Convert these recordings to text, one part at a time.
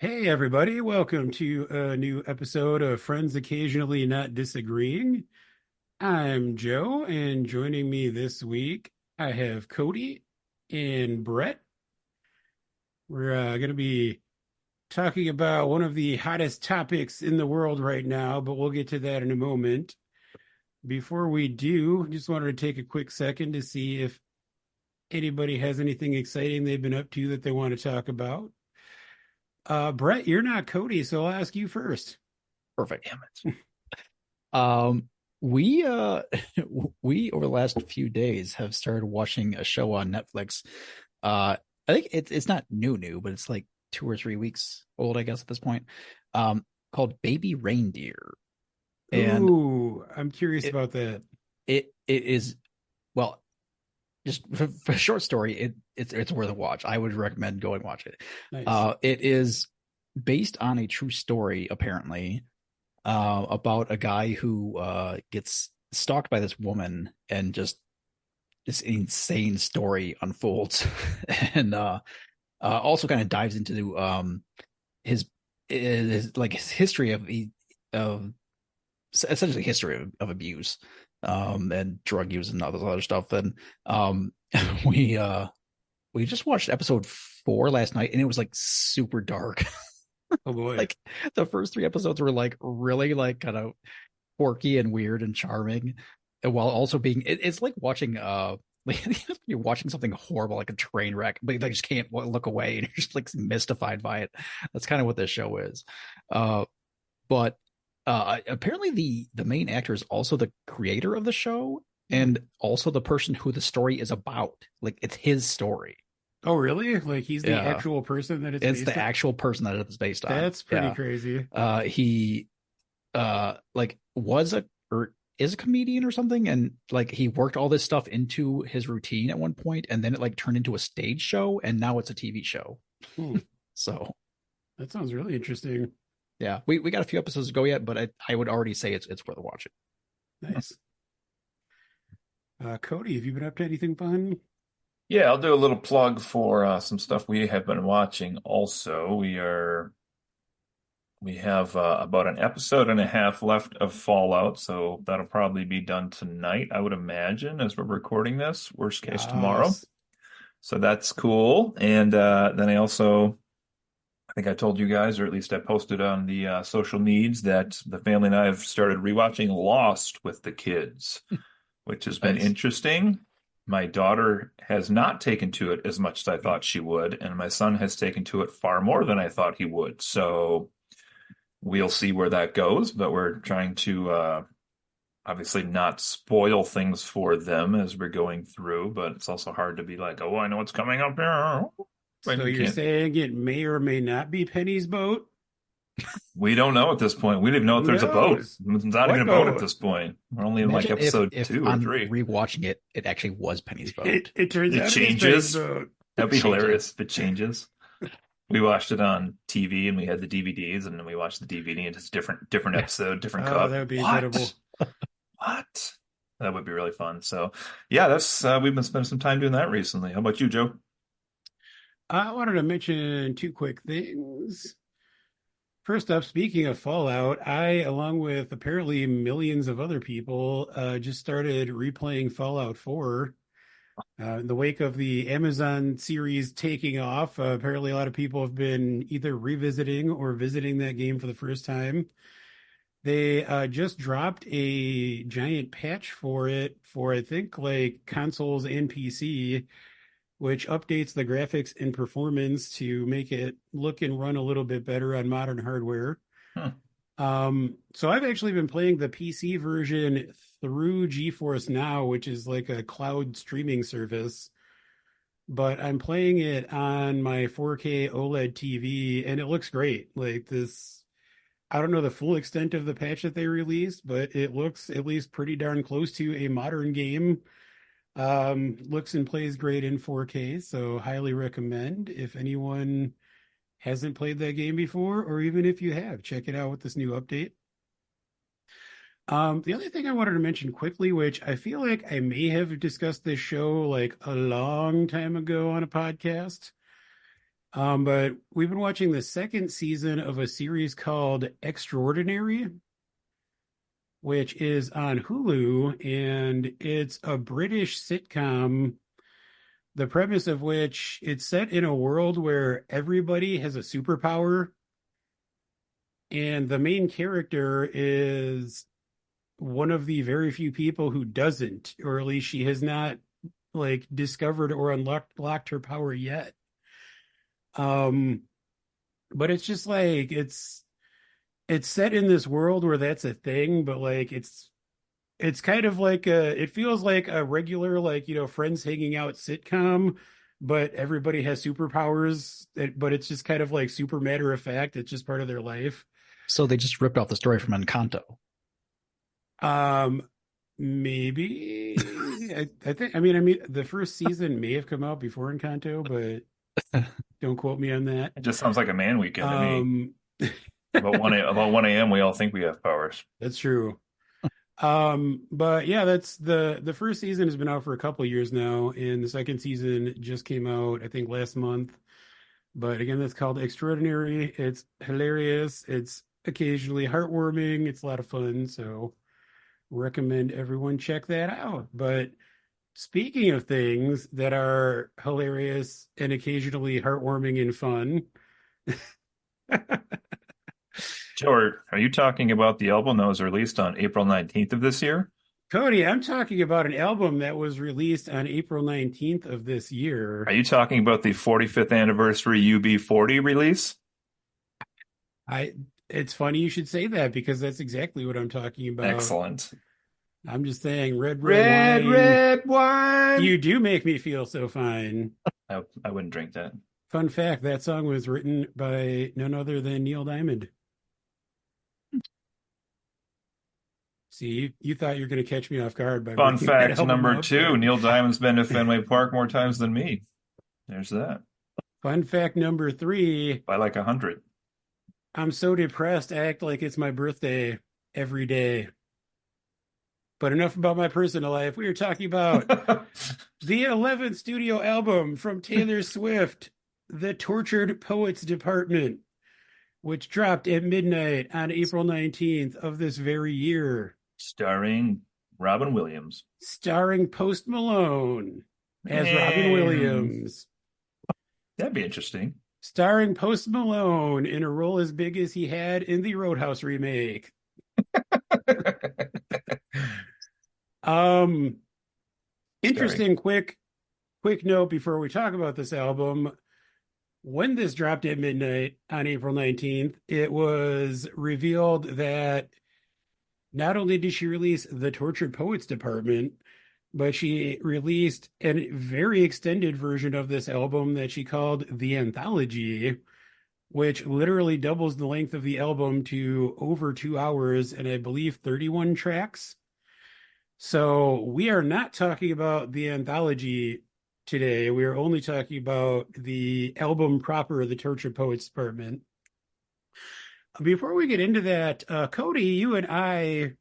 Hey, everybody, welcome to a new episode of Friends Occasionally Not Disagreeing. I'm Joe, and joining me this week, I have Cody and Brett. We're going to be talking about one of the hottest topics in the world right now, but we'll get to that in a moment. Before we do, just wanted to take a quick second to see if anybody has anything exciting they've been up to that they want to talk about. Brett, you're not Cody, so I'll ask you first. Perfect. Damn it. We we over the last few days have started watching a show on Netflix. I think it's not new, but it's like 2 or 3 weeks old, I guess, at this point. Called Baby Reindeer. And Ooh, I'm curious it about that. it is, well, just for a short story, it's worth a watch. I would recommend go and watch it. Nice. It is based on a true story, apparently, about a guy who gets stalked by this woman, and just this insane story unfolds. And also kind of dives into his, his history of essentially history of abuse, and drug use and all this other stuff. And we we just watched episode 4 last night, and it was like super dark. Oh boy. Like the first 3 episodes were like really like kind of quirky and weird and charming, and while also being it's like watching like you're watching something horrible like a train wreck, but they just can't look away, and you're just like mystified by it. That's kind of what this show is. But apparently the main actor is also the creator of the show, and also the person who the story is about. Like, it's his story. Oh, really? Like he's the Yeah, actual person that it's it's based the on? actual person that it's based on. That's pretty Yeah. crazy. He like was a or is a comedian or something, and like he worked all this stuff into his routine at one point, and then it like turned into a stage show, and now it's a TV show. Hmm, So that sounds really interesting. yeah, we got a few episodes to go yet, but I would already say it's worth watching. Nice. Cody, have you been up to anything fun? Yeah, I'll do a little plug for some stuff we have been watching also. We have about an episode and a half left of Fallout, so that'll probably be done tonight, I would imagine, as we're recording this. Worst case tomorrow. Yes. So that's cool. And then I think I told you guys, or at least I posted on the social medias, that the family and I have started rewatching Lost with the kids, which has been Nice. interesting. My daughter has not taken to it as much as I thought she would, and my son has taken to it far more than I thought he would. So we'll see where that goes, but we're trying to obviously not spoil things for them as we're going through, but it's also hard to be like, oh, I know what's coming up here. But So you you're can't, saying it may or may not be Penny's boat? we don't know at this point. We don't even know if Who there's a boat. knows? It's not even What a boat at boat? this point. We're only in like Imagine if episode if 2 or on 3. rewatching it, it actually was Penny's boat. It turns It out it is Penny's changes. boat. That'd be Changes. hilarious if it changes. We watched it on TV and we had the DVDs, and then we watched the DVD and it's different episode, different Oh, cut. that would be What? incredible. What? That would be really fun. So, yeah, that's we've been spending some time doing that recently. How about you, Joe? I wanted to mention two quick things. First up, speaking of Fallout, I, along with apparently millions of other people, just started replaying Fallout 4. In the wake of the Amazon series taking off, apparently a lot of people have been either revisiting or visiting that game for the first time. They just dropped a giant patch for it for, I think, like consoles and PC, which updates the graphics and performance to make it look and run a little bit better on modern hardware. Hmm. So I've actually been playing the PC version through GeForce Now, which is like a cloud streaming service, but I'm playing it on my 4K OLED TV and it looks great. Like this, I don't know the full extent of the patch that they released, but it looks at least pretty darn close to a modern game. Looks and plays great in 4K, so highly recommend if anyone hasn't played that game before, or even if you have, check it out with this new update. The other thing I wanted to mention quickly, which I feel like I may have discussed this show like a long time ago on a podcast. But we've been watching the second season of a series called Extraordinary, which is on Hulu, and it's a British sitcom. The premise of which it's set in a world where everybody has a superpower, and the main character is one of the very few people who doesn't, or at least she has not like discovered or unlocked her power yet. Um, but it's just like it's set in this world where that's a thing, but like it's kind of like it feels like a regular like friends hanging out sitcom, but everybody has superpowers, but it's just kind of like super matter of fact. It's just part of their life. So they just ripped off the story from Encanto. Um, maybe I think I mean the first season may have come out before Encanto, but don't quote me on that. It just sounds like a man weekend to me. Um, About 1 a.m. we all think we have powers. that's true. But yeah, that's the first season has been out for a couple of years now, and the second season just came out, I think, last month. But again, that's called Extraordinary. It's hilarious. It's occasionally heartwarming. It's a lot of fun. So recommend everyone check that out. But speaking of things that are hilarious and occasionally heartwarming and fun, Joe, are you talking about the album that was released on April 19th of this year? Cody, I'm talking about an album that was released on April 19th of this year. Are you talking about the 45th anniversary UB40 release? It's funny you should say that because that's exactly what I'm talking about. Excellent. I'm just saying, red Red, wine. red wine. You do make me feel so fine. I wouldn't drink that. Fun fact, that song was written by none other than Neil Diamond. See, you thought you were going to catch me off guard by Fun bringing that fact album number up, 2, but Neil Diamond's been to Fenway Park more times than me. There's that. fun fact number 3, By like 100. I'm so depressed, I act like it's my birthday every day. But enough about my personal life. We were talking about the 11th studio album from Taylor Swift, The Tortured Poets Department, which dropped at midnight on April 19th of this very year. Starring Robin Williams. Starring Post Malone as Robin Williams. That'd be interesting. Starring Post Malone in a role as big as he had in the Roadhouse remake. Interesting quick note before we talk about this album. When this dropped at midnight on April 19th, it was revealed that not only did she release the Tortured Poets Department, but she released a very extended version of this album that she called The Anthology, which literally doubles the length of the album to over 2 hours and I believe 31 tracks. So we are not talking about the anthology today. We are only talking about the album proper, the Tortured Poets Department. Before we get into that, Cody, you and I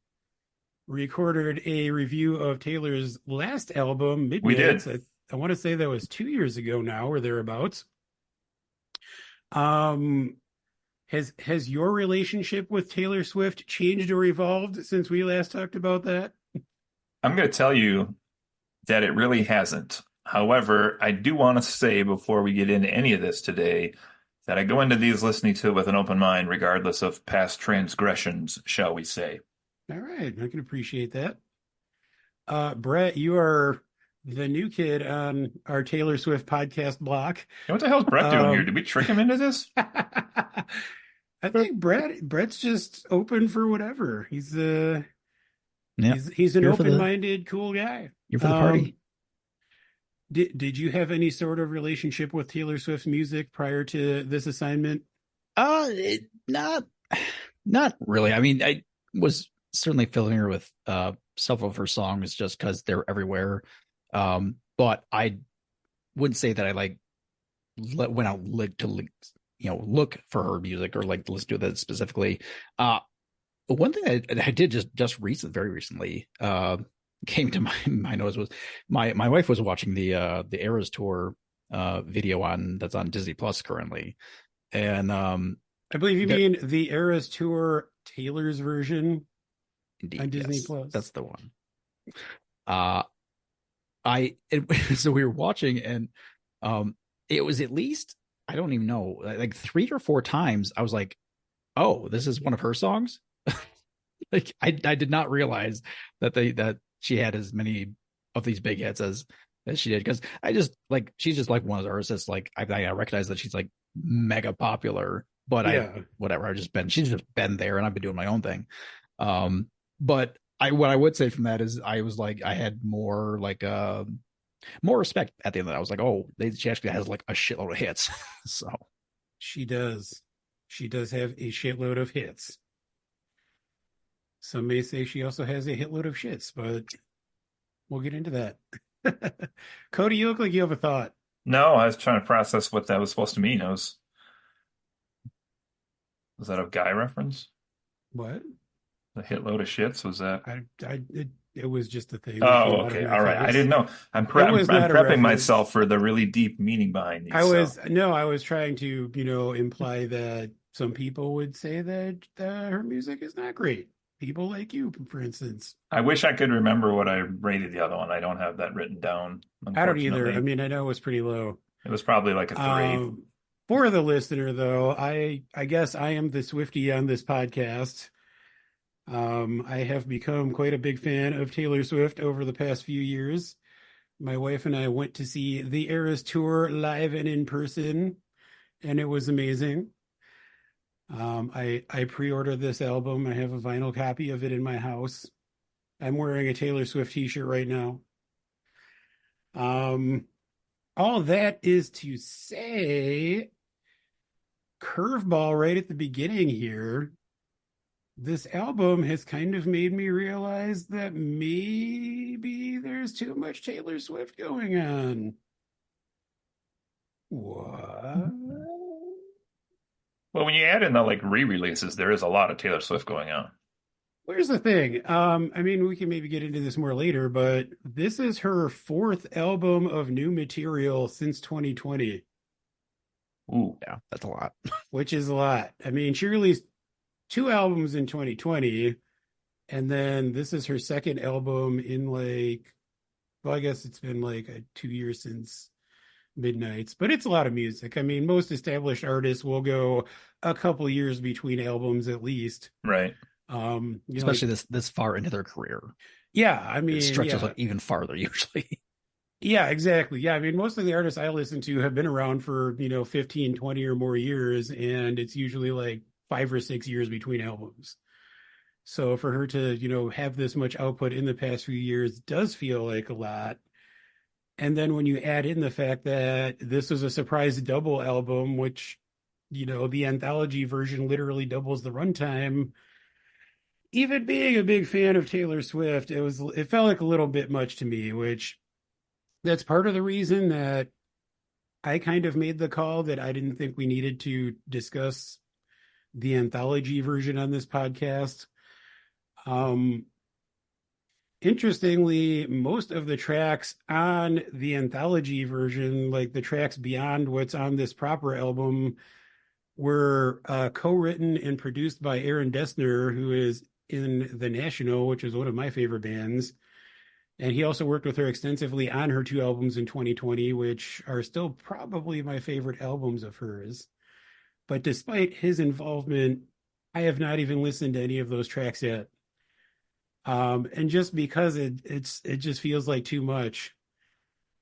recorded a review of Taylor's last album, Midnight. We did. I want to say that was 2 years ago now, or thereabouts. Has your relationship with Taylor Swift changed or evolved since we last talked about that? I'm going to tell you that it really hasn't. However, I do want to say before we get into any of this today that I go into these listening to it with an open mind, regardless of past transgressions, shall we say. All right, I can appreciate that. Brett, you are the new kid on our Taylor Swift podcast block. What the hell's Brett doing here? Did we trick him into this? I think Brett's just open for whatever. He's an open-minded, cool guy. You're for the party. Did you have any sort of relationship with Taylor Swift's music prior to this assignment? Not really. I mean, I was certainly familiar with several of her songs just because they're everywhere. But I wouldn't say that I went out to look for her music or like to listen to that specifically. One thing I did just very recently came to my nose was my wife was watching the Eras tour video that's on Disney Plus currently. And I believe you there, mean the Eras Tour Taylor's version on indeed, Disney yes, Plus. that's the one. Uh, so we were watching, and it was at least, I don't even know, like 3 or 4 times I was like, oh, this is one of her songs. Like I did not realize that she had as many of these big hits as she did, because I just like, she's just like one of those artists. Like I recognize that she's like mega popular, but Yeah. she's just been there, and I've been doing my own thing. But what I would say from that is, I was like, I had more like more respect at the end of that. I was like, oh, she actually has like a shitload of hits. So She does. She does have a shitload of hits. Some may say she also has a hitload of shits, but we'll get into that. Cody, you look like you have a thought. No, I was trying to process what that was supposed to mean. Was that a guy reference? What? The hitload of shits? Was that? It was just a thing that came Oh, out of okay. my All right. I face. didn't know. It was I'm not a prepping reference. myself for the really deep meaning behind these. I was trying to, imply that some people would say that her music is not great. People like you, for instance. I wish I could remember what I rated the other one. I don't have that written down, I don't either. I unfortunately. mean, I know it was pretty low. It was probably like a 3. Um, for the listener, though, I guess I am the Swiftie on this podcast. I have become quite a big fan of Taylor Swift over the past few years. My wife and I went to see the Eras Tour live and in person, and it was amazing. I pre-ordered this album. I have a vinyl copy of it in my house. I'm wearing a Taylor Swift t-shirt right now. All that is to say, curveball right at the beginning here. This album has kind of made me realize that maybe there's too much Taylor Swift going on. What? Well, when you add in the like re-releases, there is a lot of Taylor Swift going on. Here's the thing. I mean, we can maybe get into this more later, but this is her fourth album of new material since 2020, Ooh. yeah, that's a lot. which is a lot. I mean, she released 2 albums in 2020, and then this is her second album in well, I guess it's been like 2 years since Midnights, but it's a lot of music. I mean, most established artists will go a couple years between albums at least. Right. Especially this far into their career. Yeah, I It mean, stretches yeah. even farther usually. Yeah, exactly. Yeah, I mean, most of the artists I listen to have been around for, 15, 20 or more years, and it's usually like 5 or 6 years between albums. So for her to, have this much output in the past few years does feel like a lot. And then when you add in the fact that this was a surprise double album, which, the anthology version literally doubles the runtime, even being a big fan of Taylor Swift, it felt like a little bit much to me, which that's part of the reason that I kind of made the call that I didn't think we needed to discuss the anthology version on this podcast. Um, Interestingly, most of the tracks on the anthology version, like the tracks beyond what's on this proper album, were co-written and produced by Aaron Dessner, who is in The National, which is one of my favorite bands. And he also worked with her extensively on her 2 albums in 2020, which are still probably my favorite albums of hers. But despite his involvement, I have not even listened to any of those tracks yet. And just because it just feels like too much.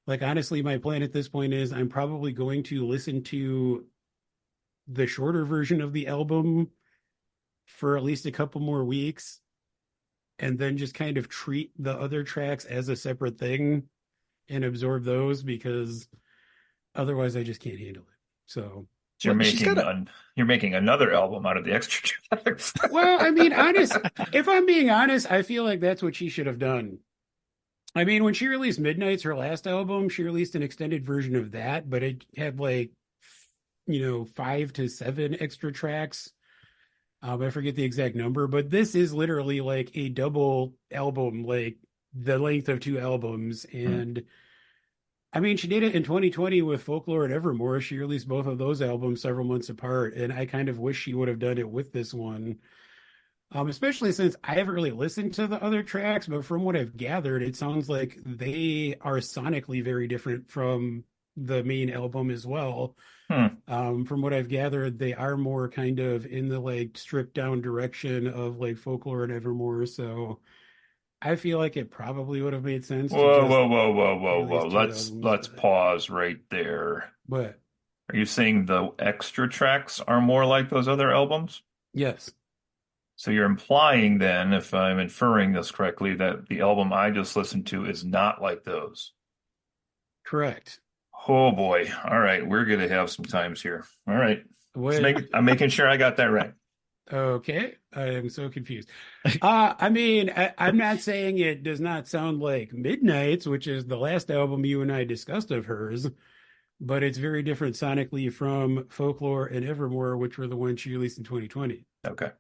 Like honestly, my plan at this point is I'm probably going to listen to the shorter version of the album for at least a couple more weeks and then just kind of treat the other tracks as a separate thing and absorb those because otherwise I just can't handle it. So, You're Well, she's got making a you're making another album out of the extra tracks. well, I mean, if I'm being honest, I feel like that's what she should have done. I mean, when she released Midnight's her last album, she released an extended version of that, but it had like, 5 to 7 extra tracks. I forget the exact number, but this is literally like a double album, like the length of 2 albums. And I mean, she did it in 2020 with Folklore and Evermore. She released both of those albums several months apart, and I kind of wish she would have done it with this one. Especially since I haven't really listened to the other tracks, but from what I've gathered, it sounds like they are sonically very different from the main album as well. Hmm. From what I've gathered, they are more kind of in the like stripped down direction of like Folklore and Evermore. So I feel like it probably would have made sense to Whoa, just whoa, whoa, whoa, whoa, release whoa. two Let's albums, let's pause right there. but Are you saying the extra tracks are more like those other albums? yes, So you're implying then, if I'm inferring this correctly, that the album I just listened to is not like those. correct. Oh boy. All right, we're gonna have some times here. All right. What? I'm making sure I got that right. Okay, I am so confused. I mean, I'm not saying it does not sound like Midnight's, which is the last album you and I discussed of hers, but it's very different sonically from Folklore and Evermore, which were the ones she released in 2020. Okay.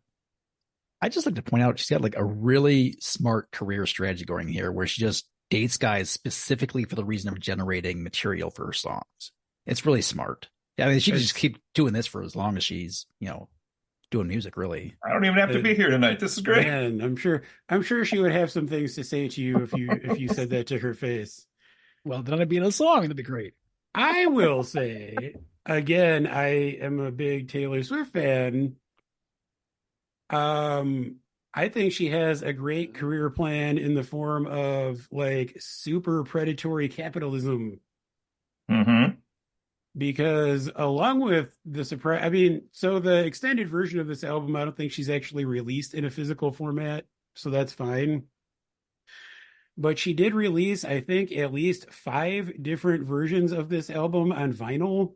I just like to point out she's got like a really smart career strategy going here where she just dates guys specifically for the reason of generating material for her songs. It's really smart. I mean, she can just It's, keep doing this for as long as she's, doing music, really. I don't even have to uh, be here tonight. This is great. man, I'm sure she would have some things to say to you if you said that to her face. Well, then I'd be in a song. That'd be great. I will say again, I am a big Taylor Swift fan. Um, I think she has a great career plan in the form of like super predatory capitalism Mm-hmm. because along with the surprise, I mean, so the extended version of this album, I don't think she's actually released in a physical format, so that's fine. But she did release, I think, at least five different versions of this album on vinyl,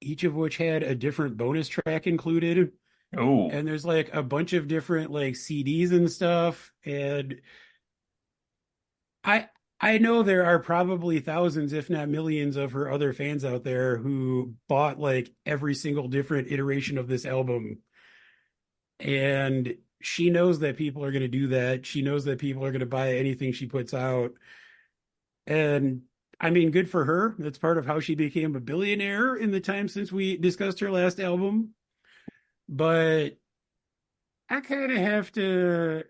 each of which had a different bonus track included. Oh, And there's like a bunch of different like CDs and stuff. And I I know there are probably thousands, if not millions, of her other fans out there who bought like every single different iteration of this album. And she knows that people are going to do that. She knows that people are going to buy anything she puts out. And I mean, good for her. That's part of how she became a billionaire in the time since we discussed her last album. But I kind of have to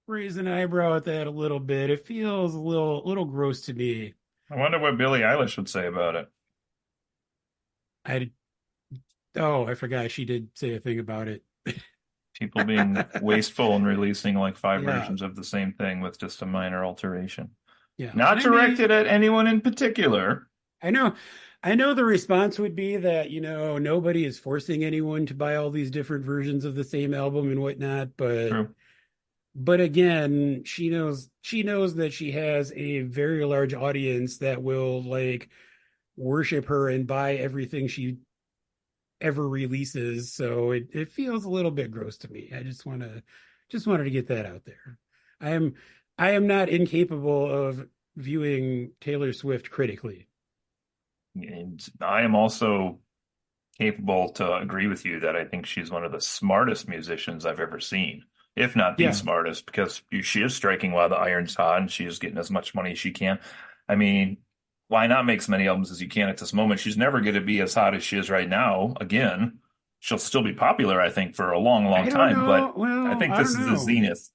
raise an eyebrow at that a little bit. It feels a little gross to me. I wonder what Billie Eilish would say about it. I oh, I forgot she did say a thing about it. People being wasteful and releasing like five Yeah, versions of the same thing with just a minor alteration. yeah. Not And I mean, directed at anyone in particular. I know I know the response would be that, nobody is forcing anyone to buy all these different versions of the same album and whatnot, True. but again, she knows that she has a very large audience that will like worship her and buy everything she ever releases. So it feels a little bit gross to me. I just wanted to get that out there. I am I am not incapable of viewing Taylor Swift critically. And I am also capable to agree with you that I think she's one of the smartest musicians I've ever seen, if not the Yeah. smartest, because she is striking while the iron's hot and she is getting as much money as she can. I mean, why not make as many albums as you can at this moment? She's never going to be as hot as she is right now. Again, she'll still be popular, I think, for a long, long I don't time, but know. I Well, think I this don't is the know. zenith,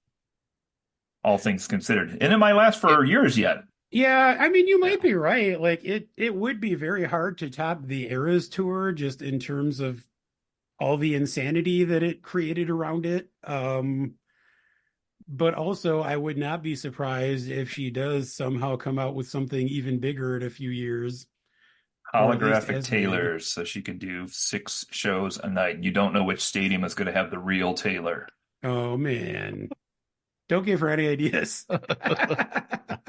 all things considered. And it might last It, for years yet. yeah, I mean, you Yeah. might be right. Like it would be very hard to top the Eras tour just in terms of all the insanity that it created around it. But also I would not be surprised if she does somehow come out with something even bigger in a few years, or at least Holographic as big. Taylors, so she could do 6 shows a night. You don't know which stadium is going to have the real Taylor. Oh man. Don't give her any ideas.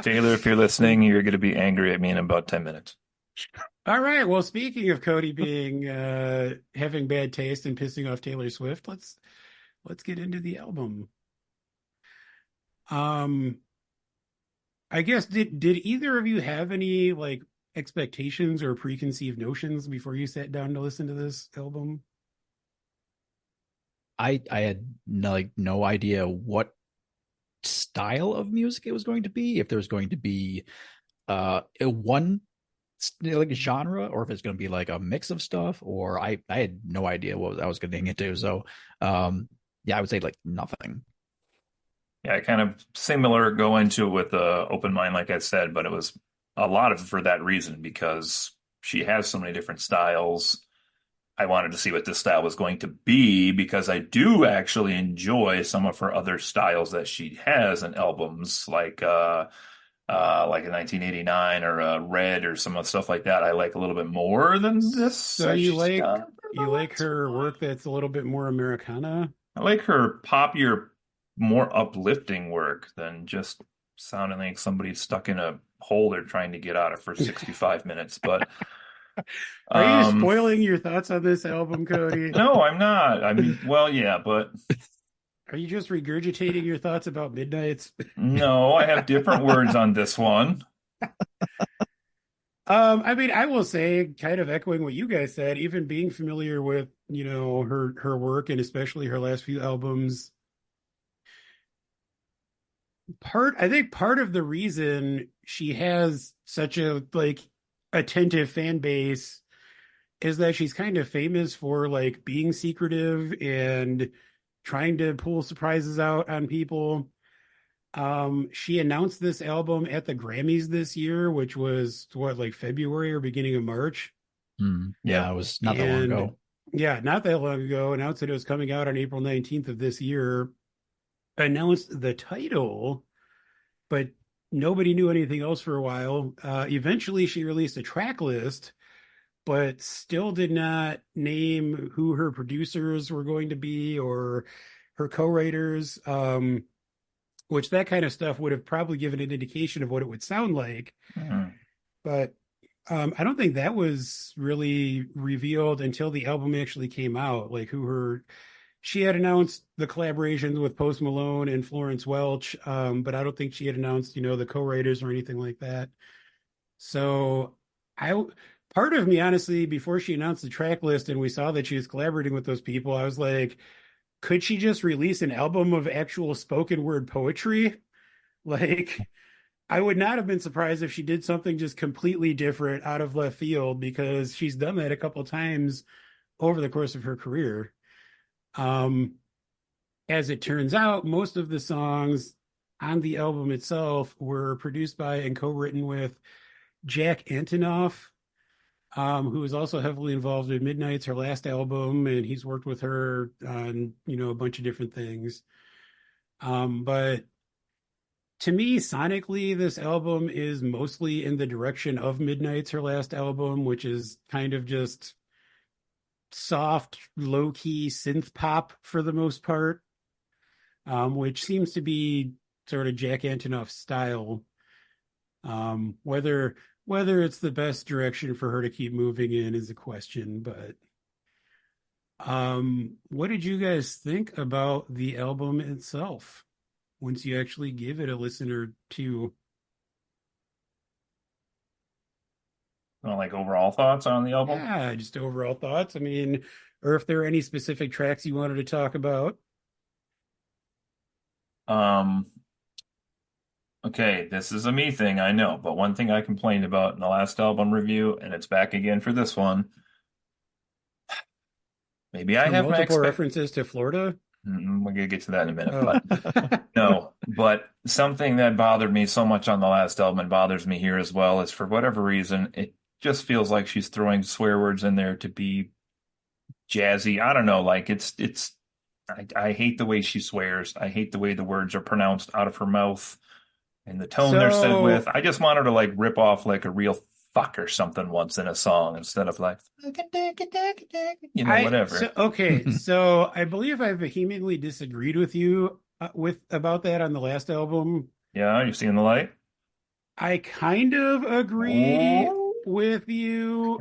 Taylor, if you're listening, you're going to be angry at me in about 10 minutes. All right. Well, speaking of Cody being having bad taste and pissing off Taylor Swift, let's get into the album. Um, I guess did either of you have any like expectations or preconceived notions before you sat down to listen to this album? I had no idea what style of music it was going to be. If there was going to be one like a genre, or if it's going to be like a mix of stuff, or I had no idea what I was getting into. So, yeah, I would say like nothing. Yeah, kind of similar go into it with a open mind, like I said, but it was a lot of for that reason because she has so many different styles. I wanted to see what this style was going to be because I do actually enjoy some of her other styles that she has in albums, like in 1989 or Red or some of the stuff like that. I like a little bit more than this So that you she's like done for the you like last her one. work that's a little bit more Americana? I like her poppier, more uplifting work than just sounding like somebody stuck in a hole they're trying to get out of for 65 minutes. But Are you um, spoiling your thoughts on this album, Cody? no, I'm not. I mean, well, yeah, but Are you just regurgitating your thoughts about Midnights? no, I have different words on this one. I mean, I will say, kind of echoing what you guys said, even being familiar with, her work and especially her last few albums, I think part of the reason she has such a like attentive fan base is that she's kind of famous for like being secretive and trying to pull surprises out on people. She announced this album at the Grammys this year, which was what, like February or beginning of March. Yeah, Yep. it was not that long And ago. yeah, not that long ago, announced that it was coming out on April 19th of this year, announced the title, but nobody knew anything else for a while. Eventually, she released a track list, but still did not name who her producers were going to be or her co-writers, which that kind of stuff would have probably given an indication of what it would sound like. Mhm. But I don't think that was really revealed until the album actually came out. Like she had announced the collaborations with Post Malone and Florence Welch, but I don't think she had announced, the co-writers or anything like that. So I, part of me, honestly, before she announced the track list and we saw that she was collaborating with those people, I was like, could she just release an album of actual spoken word poetry? Like, I would not have been surprised if she did something just completely different out of left field because she's done that a couple of times over the course of her career. Um, as it turns out, most of the songs on the album itself were produced by and co-written with Jack Antonoff, who was also heavily involved in Midnight's, her last album, and he's worked with her on, a bunch of different things. But to me, sonically, this album is mostly in the direction of Midnight's, her last album, which is kind of just soft, low-key synth pop for the most part, which seems to be sort of Jack Antonoff's style. Whether it's the best direction for her to keep moving in is a question, but what did you guys think about the album itself once you actually give it a listen or two? Well, like overall thoughts on the album? Yeah, just overall thoughts. I mean, or if there are any specific tracks you wanted to talk about. Um, okay, this is a me thing, I know, but one thing I complained about in the last album review, and it's back again for this one. Maybe I Her have my multiple expect. references to Florida. We're gonna get to that in a minute, Oh, but no. But something that bothered me so much on the last album and bothers me here as well is for whatever reason, it just feels like she's throwing swear words in there to be jazzy. I don't know, like I hate the way she swears. I hate the way the words are pronounced out of her mouth and the tone they're said with. so I just want her to like rip off like a real fuck or something once in a song instead of like whatever. so I believe I vehemently disagreed with you with about that on the last album. Yeah, you've seen the light. I kind of agree Oh. with you,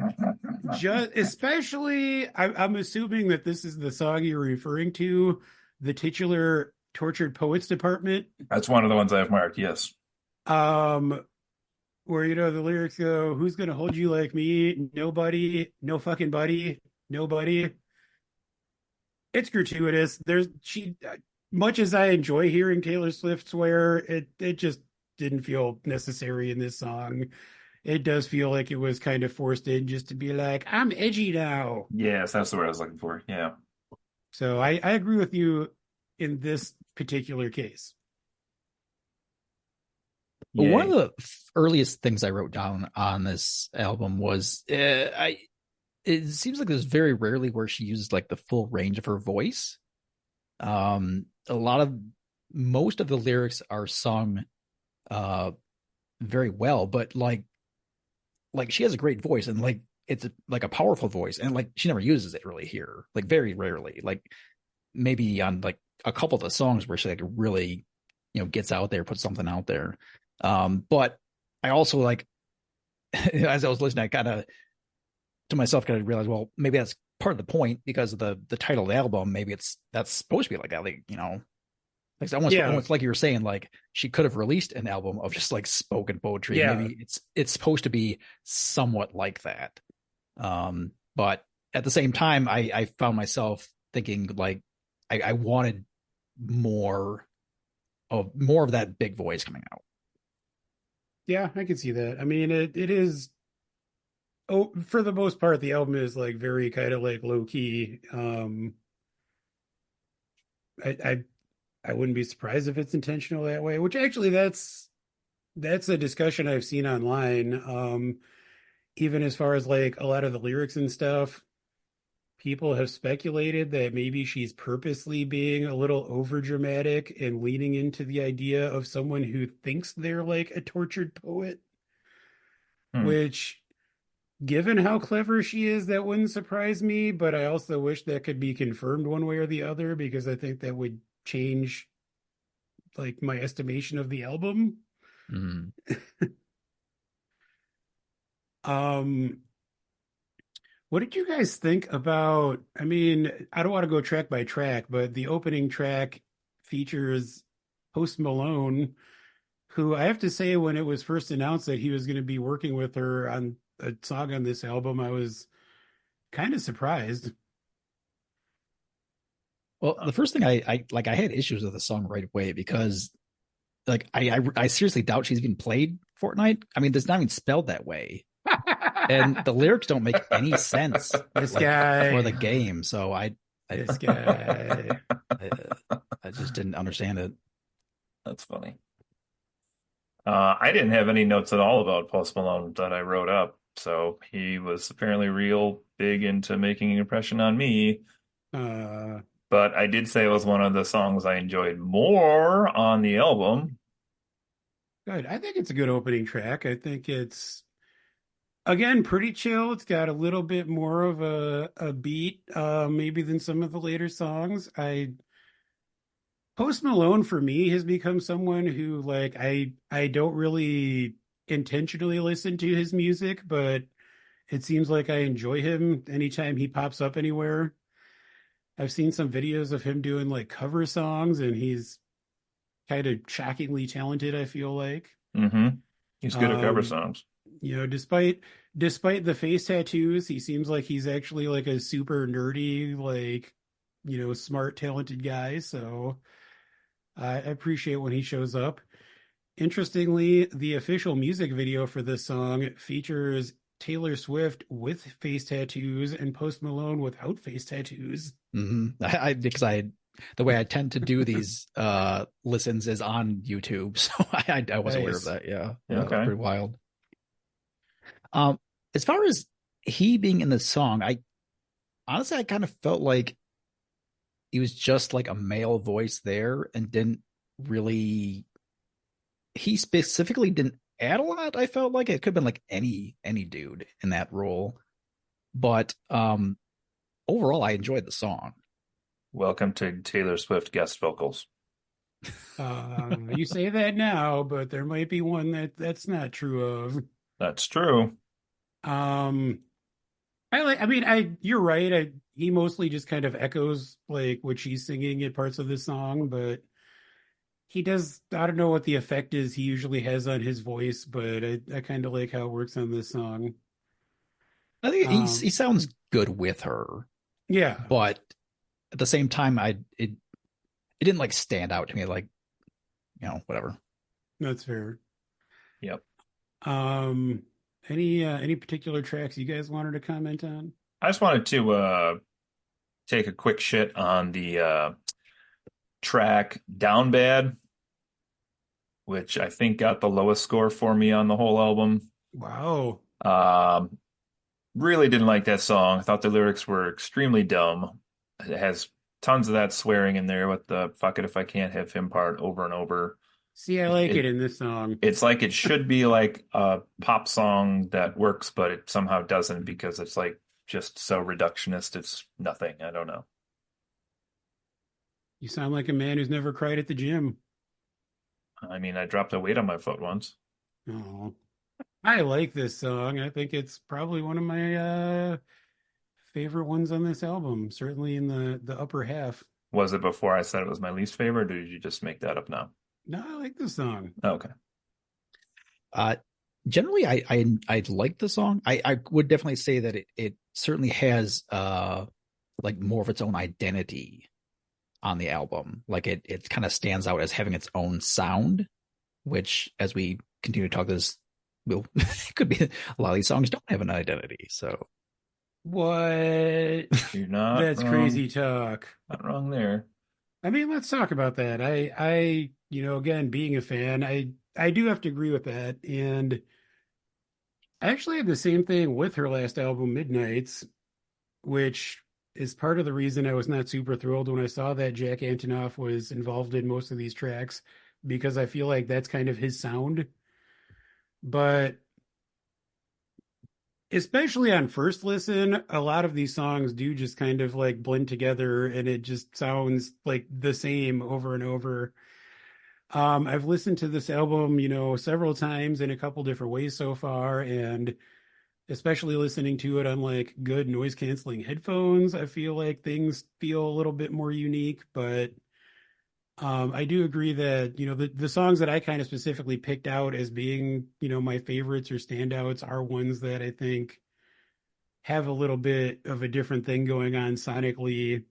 just especially I'm assuming that this is the song you're referring to, the titular Tortured Poets Department, That's one of the ones I have marked. Yes. um, where the lyrics go, "Who's gonna hold you like me? Nobody, no fucking buddy, nobody." It's gratuitous. Much as I enjoy hearing Taylor Swift swear, it just didn't feel necessary in this song. it does feel like it was kind of forced in just to be like, I'm edgy now. Yes, that's the word I was looking for. Yeah. So I agree with you in this particular case. One of Yay. the earliest things I wrote down on this album was I. It seems like there's very rarely where she uses like the full range of her voice. A lot of most of the lyrics are sung uh very well, but like she has a great voice and like it's like a powerful voice and like she never uses it really here, like very rarely, like maybe on like a couple of the songs where she like really gets out there, puts something out there. But I also like as I was listening, I kind of to myself kind of realized, well, maybe that's part of the point because of the title of the album. Maybe that's supposed to be like that, like like Yeah, almost like you were saying, like she could have released an album of just like spoken poetry. yeah, Maybe it's supposed to be somewhat like that. But at the same time, I found myself thinking like I wanted more more of that big voice coming out. yeah. I can see that. I mean, it is. Oh, for the most part, the album is like very kind of like low key. I, I I wouldn't be surprised if it's intentional that way. Which actually, that's a discussion I've seen online. Even as far as like a lot of the lyrics and stuff, people have speculated that maybe she's purposely being a little over dramatic and leaning into the idea of someone who thinks they're like a tortured poet, Hmm. which given how clever she is, that wouldn't surprise me, but I also wish that could be confirmed one way or the other because I think that would change like my estimation of the album. Mm. Um, what did you guys think about? I mean, I don't want to go track by track, but the opening track features Post Malone, who I have to say, when it was first announced that he was going to be working with her on a song on this album, I was kind of surprised. Well, the first thing I like, I had issues with the song right away because like I seriously doubt she's even played Fortnite. I mean, it's not even spelled that way, and the lyrics don't make any sense This like for the guy, game. So I this guy. I, I just didn't understand it. That's funny. I didn't have any notes at all about Post Malone that I wrote up, so he was apparently real big into making an impression on me. Uh, But I did say it was one of the songs I enjoyed more on the album. Good. I think it's a good opening track. I think it's again pretty chill. It's got a little bit more of a beat, maybe than some of the later songs. I Post Malone for me has become someone who like I don't really intentionally listen to his music, but it seems like I enjoy him anytime he pops up anywhere. I've seen some videos of him doing like cover songs, and he's kind of shockingly talented, I feel like. Hmm. He's good at cover Um, songs. despite the face tattoos, he seems like he's actually like a super nerdy, like, smart, talented guy. So I appreciate when he shows up. Interestingly, the official music video for this song features Taylor Swift with face tattoos and Post Malone without face tattoos. I because I the way I tend to do these listens is on YouTube, so I was aware of Nice. that. Yeah, Yeah, that's okay. pretty wild. Um, as far as he being in the song, I honestly I kind of felt like he was just like a male voice there and didn't really. He specifically didn't add a lot. I felt like it could have been like any dude in that role, but overall I enjoyed the song. Welcome to Taylor Swift guest vocals. You say that now, but there might be one that's not true of. That's true. Um, I you're right. He mostly just kind of echoes like what she's singing in parts of the song, but he does, I don't know what the effect is he usually has on his voice, but I kind of like how it works on this song. I think he Um, sounds good with her, yeah, but at the same time, it didn't like stand out to me like whatever. that's fair. Yep. Um, Any particular tracks you guys wanted to comment on? I just wanted to take a quick shit on the track Down Bad, which I think got the lowest score for me on the whole album. Wow. Um, Really didn't like that song. I thought the lyrics were extremely dumb. It has tons of that swearing in there with the fuck it if I can't have him part over and over. See, I It, like it it in this song. it's like it should be like a pop song that works, but it somehow doesn't because it's like just so reductionist. It's nothing. I don't know. You sound like a man who's never cried at the gym. I mean, I dropped a weight on my foot once. Oh, I like this song. I think it's probably one of my favorite ones on this album. Certainly in the upper half. Was it before I said it was my least favorite, or did you just make that up now? No, I like this song. Okay. Uh, Generally, I like the song. I would definitely say that it certainly has like more of its own identity on the album. Like it kind of stands out as having its own sound, which as we continue to talk this will it could be a lot of these songs don't have an identity. So What? You're not That's wrong. crazy talk. Not wrong there. I mean, let's talk about that. Again, being a fan, I do have to agree with that. And I actually had the same thing with her last album, Midnights, which is part of the reason I was not super thrilled when I saw that Jack Antonoff was involved in most of these tracks, because I feel like that's kind of his sound. But especially on first listen, a lot of these songs do just kind of like blend together and it just sounds like the same over and over. I've listened to this album, several times in a couple different ways so far, and especially listening to it on like good noise canceling headphones, I feel like things feel a little bit more unique. But I do agree that, the songs that I kind of specifically picked out as being, my favorites or standouts are ones that I think have a little bit of a different thing going on sonically,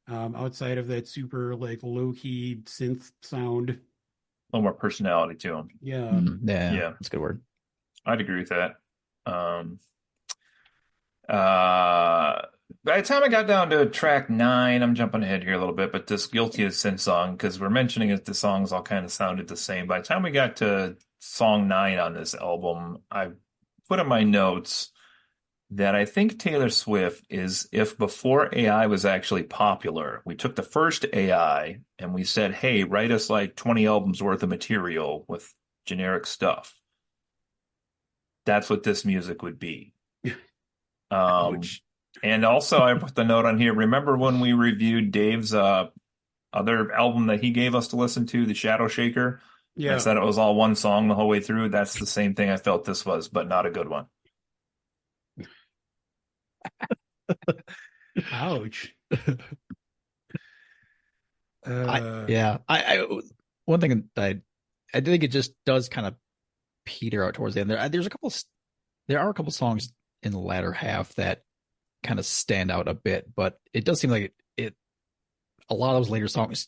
outside of that super like low key synth sound. A little more personality to him. Yeah. yeah, Yeah, that's a good word. I'd agree with that. Uh, by the time I got down to track nine, I'm jumping ahead here a little bit, but this Guilty as Sin song, because we're mentioning it, the songs all kind of sounded the same. By the time we got to song nine on this album, I put in my notes that I think Taylor Swift is if before AI was actually popular, we took the first AI and we said, hey, write us like 20 albums worth of material with generic stuff. That's what this music would be. Ouch. And also, I put the note on here. Remember when we reviewed Dave's other album that he gave us to listen to, The Shadow Shaker? And I Yeah. said it was all one song the whole way through. That's the same thing I felt this was, but not a good one. Ouch. I Uh, yeah, I one thing that I think it just does kind of peter out towards the end. There are a couple songs in the latter half that kind of stand out a bit, but it does seem like it a lot of those later songs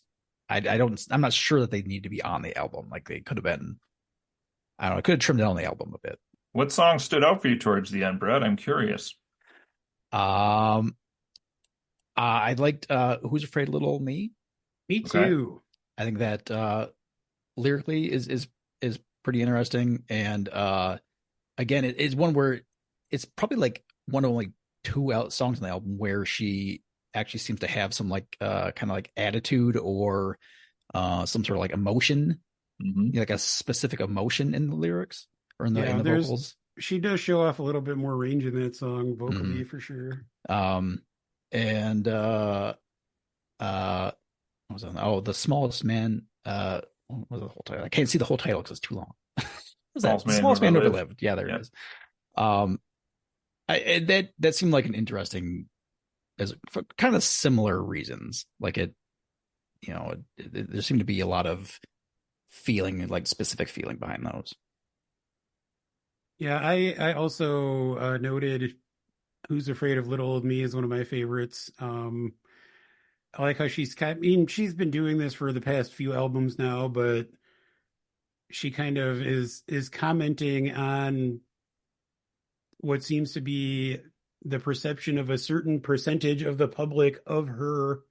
I'm not sure that they need to be on the album. Like they could have been, I don't know, I could have trimmed down the album a bit. What song stood out for you towards the end, Brett? I'm curious. Um I liked Who's Afraid of Little Old Me. Me Okay. too. I think that lyrically is pretty interesting, and again it is one where it's probably like one of only two out songs on the album where she actually seems to have some like kind of like attitude or some sort of like emotion, Hmm. like a specific emotion in the lyrics or in Yeah, the there's vocals. she does show off a little bit more range in that song vocally Hmm for sure. Um and uh what was it? Oh, The Smallest Man. What was the whole title? I can't see the whole title because it's too long. What was that? Smallest The Man Who Smallest Ever Man Ever Lived. Lived. Yeah, there Yeah. it is. Um, that seemed like an interesting, as for kind of similar reasons. Like there seemed to be a lot of feeling, like specific feeling behind those. Yeah, I also noted Who's Afraid of Little Old Me is one of my favorites. I like how I mean, she's been doing this for the past few albums now, but she kind of is commenting on what seems to be the perception of a certain percentage of the public of her.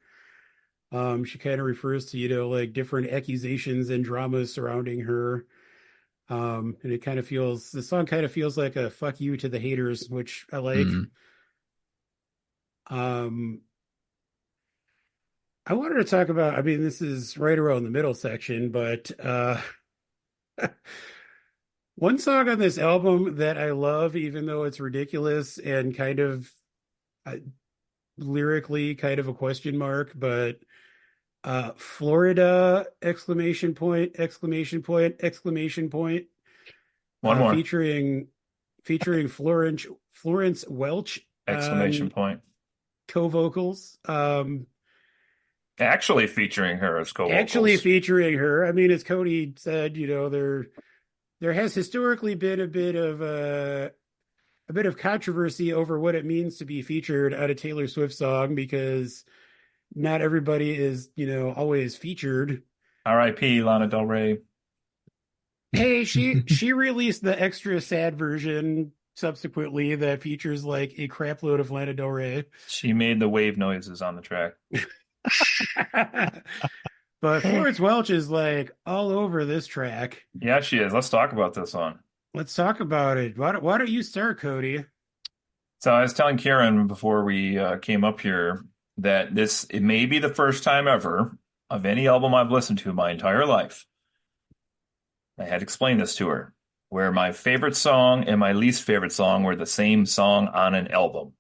She kind of refers to, like different accusations and dramas surrounding her. And the song kind of feels like a fuck you to the haters, which I like. Mm. Um, I wanted to talk about, I mean, this is right around the middle section, but one song on this album that I love, even though it's ridiculous and kind of uh, lyrically kind of a question mark, but Florida exclamation point, exclamation point, exclamation point, One more featuring Florence Welch exclamation on point. co-vocals. Actually featuring her as Actually co-vocals. featuring her. I mean, as Cody said, there has historically been a bit of controversy over what it means to be featured on a Taylor Swift song because not everybody is, always featured. R.I.P. Lana Del Rey. Hey, she released the extra sad version subsequently that features like a crap load of Lana Del Rey. She made the wave noises on the track. But Florence Welch is like all over this track. Yeah, she is. Let's talk about this one. Let's talk about it. Why don't you start, Cody? So I was telling Kieran before we came up here that it may be the first time ever of any album I've listened to my entire life. I had explained this to her, where my favorite song and my least favorite song were the same song on an album.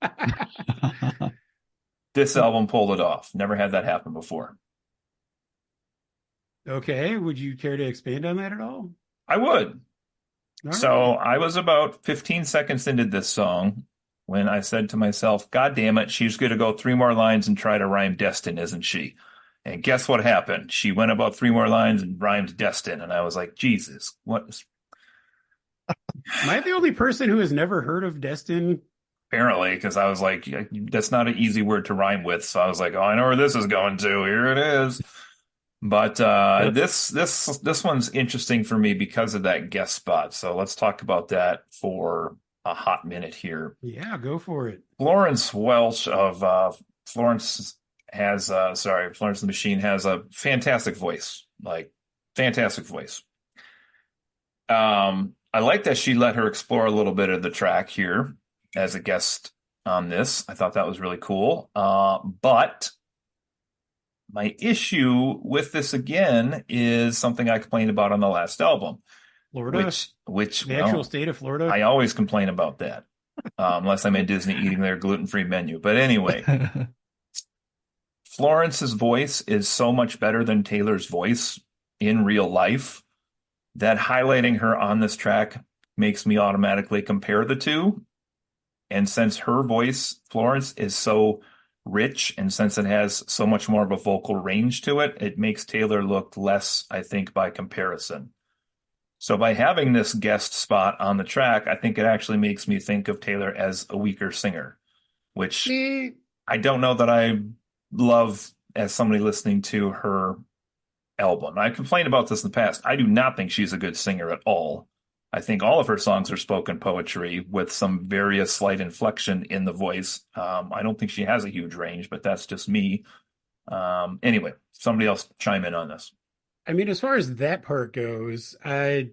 This album pulled it off. Never had that happen before. Okay, would you care to expand on that at all? I would. All So right. I was about 15 seconds into this song when I said to myself, God damn it, she's going to go 3 more lines and try to rhyme Destin, isn't she? And guess what happened? She went about 3 more lines and rhymed Destin. And I was like, Jesus, what is... Am I the only person who has never heard of Destin? Apparently, because I was like, that's not an easy word to rhyme with. So I was like, oh, I know where this is going to. Here it is. But this one's interesting for me because of that guest spot. So let's talk about that for a hot minute here. Yeah, go for it. Florence Welch of Florence Florence the Machine has a fantastic voice, like fantastic voice. I like that she let her explore a little bit of the track here as a guest on this. I thought that was really cool. But my issue with this again is something I complained about on the last album, Florida? which The actual state of Florida? I always complain about that, unless I'm at Disney eating their gluten-free menu. But anyway, Florence's voice is so much better than Taylor's voice in real life that highlighting her on this track makes me automatically compare the two. And since her voice, Florence, is so rich, and since it has so much more of a vocal range to it, it makes Taylor look less, I think, by comparison. So by having this guest spot on the track, I think it actually makes me think of Taylor as a weaker singer, which I don't know that I love as somebody listening to her album. I complained about this in the past. I do not think she's a good singer at all. I think all of her songs are spoken poetry with some various slight inflection in the voice. I don't think she has a huge range, but that's just me. Anyway, somebody else chime in on this. I mean, as far as that part goes, I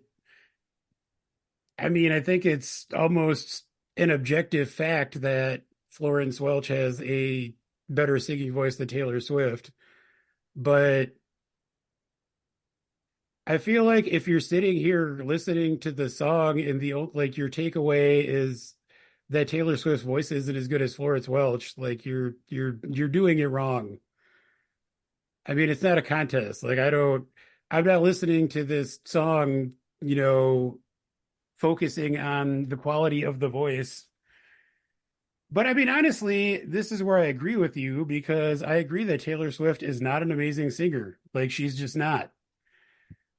mean, I think it's almost an objective fact that Florence Welch has a better singing voice than Taylor Swift. But I feel like if you're sitting here listening to the song and like your takeaway is that Taylor Swift's voice isn't as good as Florence Welch, like you're doing it wrong. I mean, it's not a contest. I'm not listening to this song, focusing on the quality of the voice. But I mean, honestly, this is where I agree with you because I agree that Taylor Swift is not an amazing singer. Like, she's just not.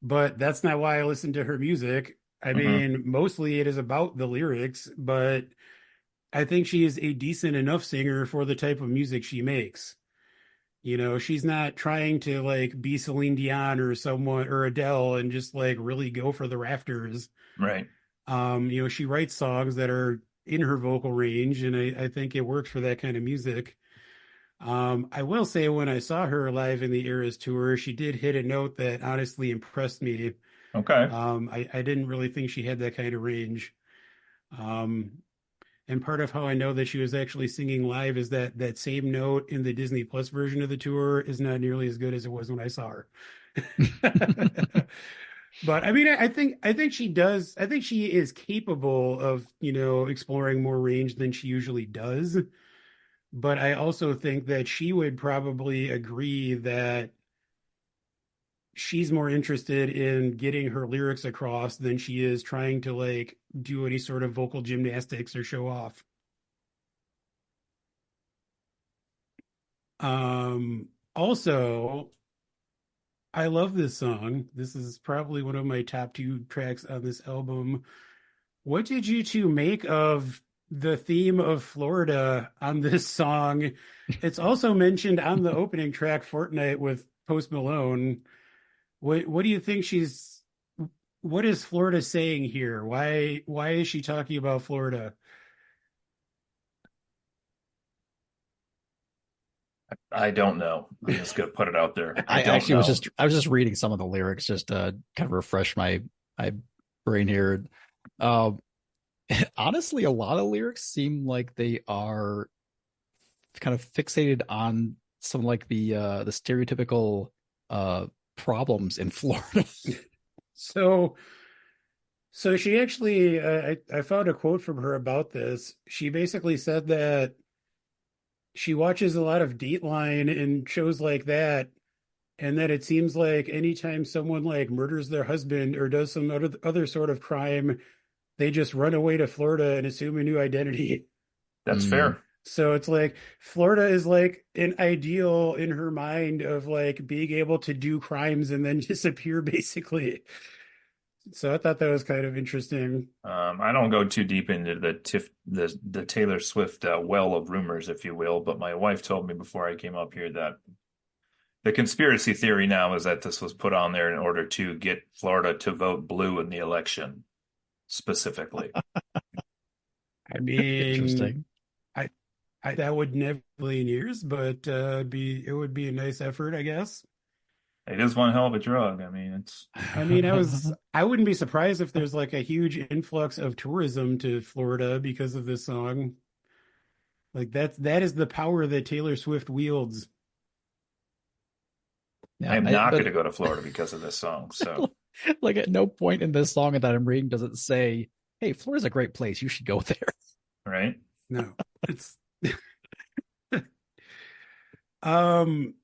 But that's not why I listen to her music. I mean, mostly it is about the lyrics, but I think she is a decent enough singer for the type of music she makes. She's not trying to like be Celine Dion or someone or Adele and just like really go for the rafters. Right. She writes songs that are in her vocal range, and I think it works for that kind of music. I will say when I saw her live in the Eras tour, she did hit a note that honestly impressed me. Okay. I didn't really think she had that kind of range. Um, and part of how I know that she was actually singing live is that that same note in the Disney Plus version of the tour is not nearly as good as it was when I saw her. But I mean, I think she does. I think she is capable of, exploring more range than she usually does. But I also think that she would probably agree that she's more interested in getting her lyrics across than she is trying to like do any sort of vocal gymnastics or show off. Also, I love this song. This is probably one of my top two tracks on this album. What did you two make of the theme of Florida on this song? It's also mentioned on the opening track, Fortnite with Post Malone. What do you think what is Florida saying here? Why is she talking about Florida? I don't know. I'm just gonna put it out there. I I don't actually was know. just I was just reading some of the lyrics just to kind of refresh my brain here. Uh, Honestly, a lot of lyrics seem like they are kind of fixated on some like the stereotypical uh problems in Florida. So so she actually I found a quote from her about this. She basically said that she watches a lot of Dateline and shows like that, and that it seems like anytime someone like murders their husband or does some other sort of crime, they just run away to Florida and assume a new identity. That's Mm. fair. So it's like Florida is like an ideal in her mind of like being able to do crimes and then disappear basically. So I thought that was kind of interesting. I don't go too deep into the Taylor Swift well of rumors, if you will, but my wife told me before I came up here that the conspiracy theory now is that this was put on there in order to get Florida to vote blue in the election specifically. I mean, Interesting. I, that would never in years, but be it would be a nice effort, I guess. It is one hell of a drug. I mean, it's I mean, I wouldn't be surprised if there's like a huge influx of tourism to Florida because of this song. Like that is the power that Taylor Swift wields. I Yeah, am not going but to go to Florida because of this song. So, like at no point in this song that I'm reading does it say, "Hey, Florida's a great place. You should go there." right. No, it's um